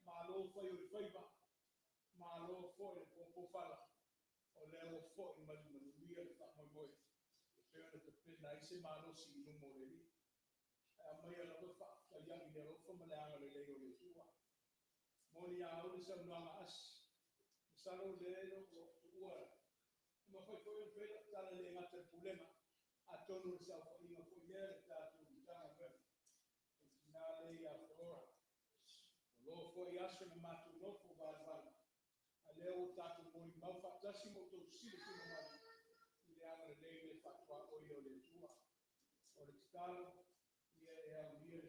malo foi o faiva, malo foi o fala, o leo foi malu ia ta moi. Pero que pena ese malo si no moreri. A mai ala fa ka yang ni ro fa mala ala le le tua. Moni a o se no as. Salo le no ua. Ma foi o pela tala le ngata problema. A tonu sa fa ina foi le ta tu ta na. Finale a fora. Lo foi aso na matu no fo va. Aleo ta tu moni ma fa tasi mo to sile tu ma. Ile ala le fatwa o yo le tua. O le talo ia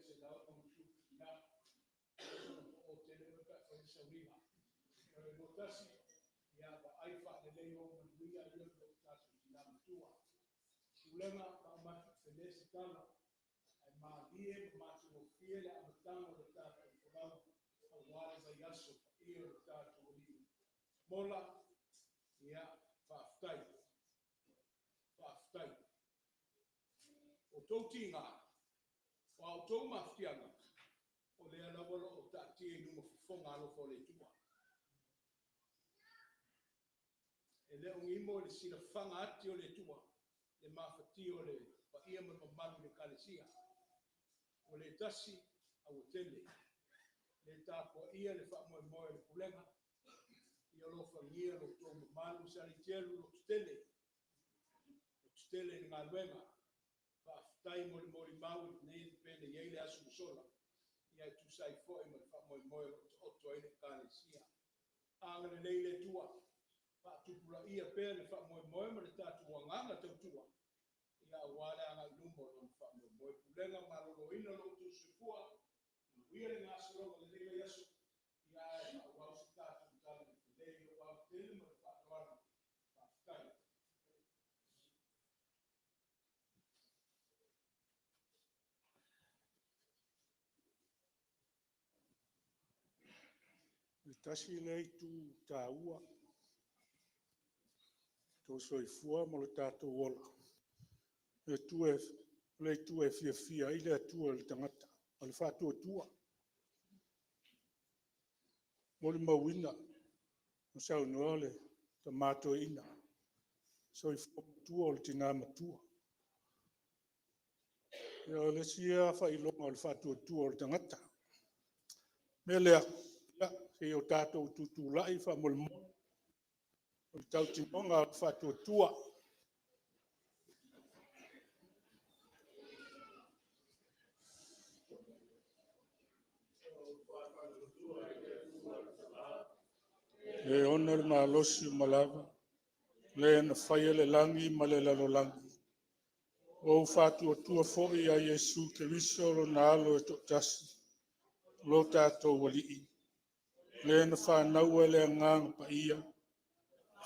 se la o su na o tele ka o se riba. Pero no tasi ia ba ai fa le le o ia le o tasi na tua. Ulema ka ma se le se talo ai ma die ma se o fiele a tano le tata o la o wale za yaso ia le tata o li. Mola ia fa ftai. O tau tinga, o au tau mawhianga, o lea na wala o ta tia numa whonga alo fo le tua. E lea o ngimo le sina whanga ati o le tua, le mawhati o le pa ia ma mamalu le kalesia. O le tasi a o tele, le tāpua ia le wha moe moe le pulenga, ia lo whangia lo tō mamalu sa le telu lo tutele, ni ngā luenga. Tai mo mau nei pele ye le asu sola ia tu sai foi mo fa mo o to ile kalesia anga le le tua fa tu pula ia pele fa mo mo le tatu nganga tu tua ia wala anga lumbo no fa mo pulenga malo lo ina lo tu sifua ia le ngaso lo le le yesu ia wa su tatu tale le wa tele mo fa wana fa tai. Tasi lei tu taua, to soifua mo le tātou ola. Le tu e fia i le atua le tangata, o le whātua tua. Mo le mawina, o sau noa le ta mātua ina. Soifua tua o le tina matua. Ia o le sia whailonga o le whātua tua o le tangata. Me lea, se o tātou tutu lai wha molmo. O tau tinonga whatua tua. Le ona le malosi malava. Le na whaia le langi ma le lalo langi. O whatua tua fōi a Yesu ke riso lo na alo e tōtasi. Lo tātou walii. Le na whanau e le ngang pa ia.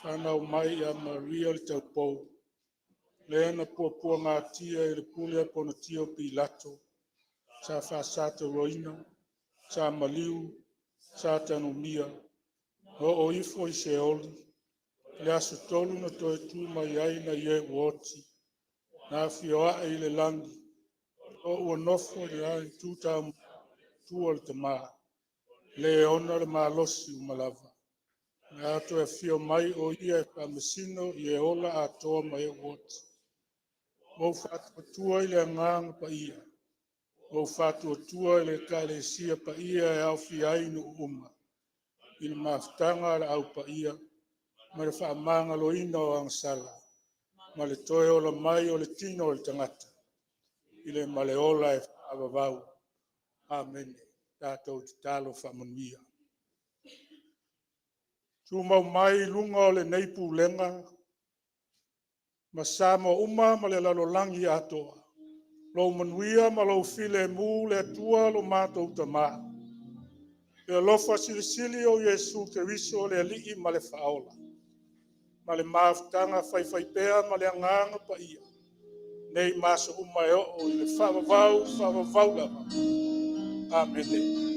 Whanau mai a Maria le tau pou. Le na pua ngā tia e le pule pono tio pilato. Sa whasata roina. Sa maliu. Sa tanu mia. O ifo i se oli. Le aso tolu na toi tu mai ai na ie woti. Na fioa e le langi. O ua nofo le ai tuta tua le tamaa. Le ona le malosi umalava. Na ato e fio mai o ia e pa mesino i e ola a toa mai e woti. O fatu tua i le nganga pa ia. O fatu tua i le kalesia pa ia e au fiai no uma. I le maftanga le au pa ia. Ma le whaamanga lo ina o angsala. Ma le toe o la mai o le tino o le tangata. I le male ola e whaavavau. Amen. Tātou te talo whamanuia. Tu mau mai lunga o le neipu lenga. Ma samo uma ma le lalolangi atoa. Lo manuia ma lo file mu le atua lo mātou tama. E lofa silisili o Yesu ke riso le alii ma le whaola. Ma le maafutanga whaiwhaipea ma le anganga pa ia. Nei maso uma e o i le whaavavau lava. Amen.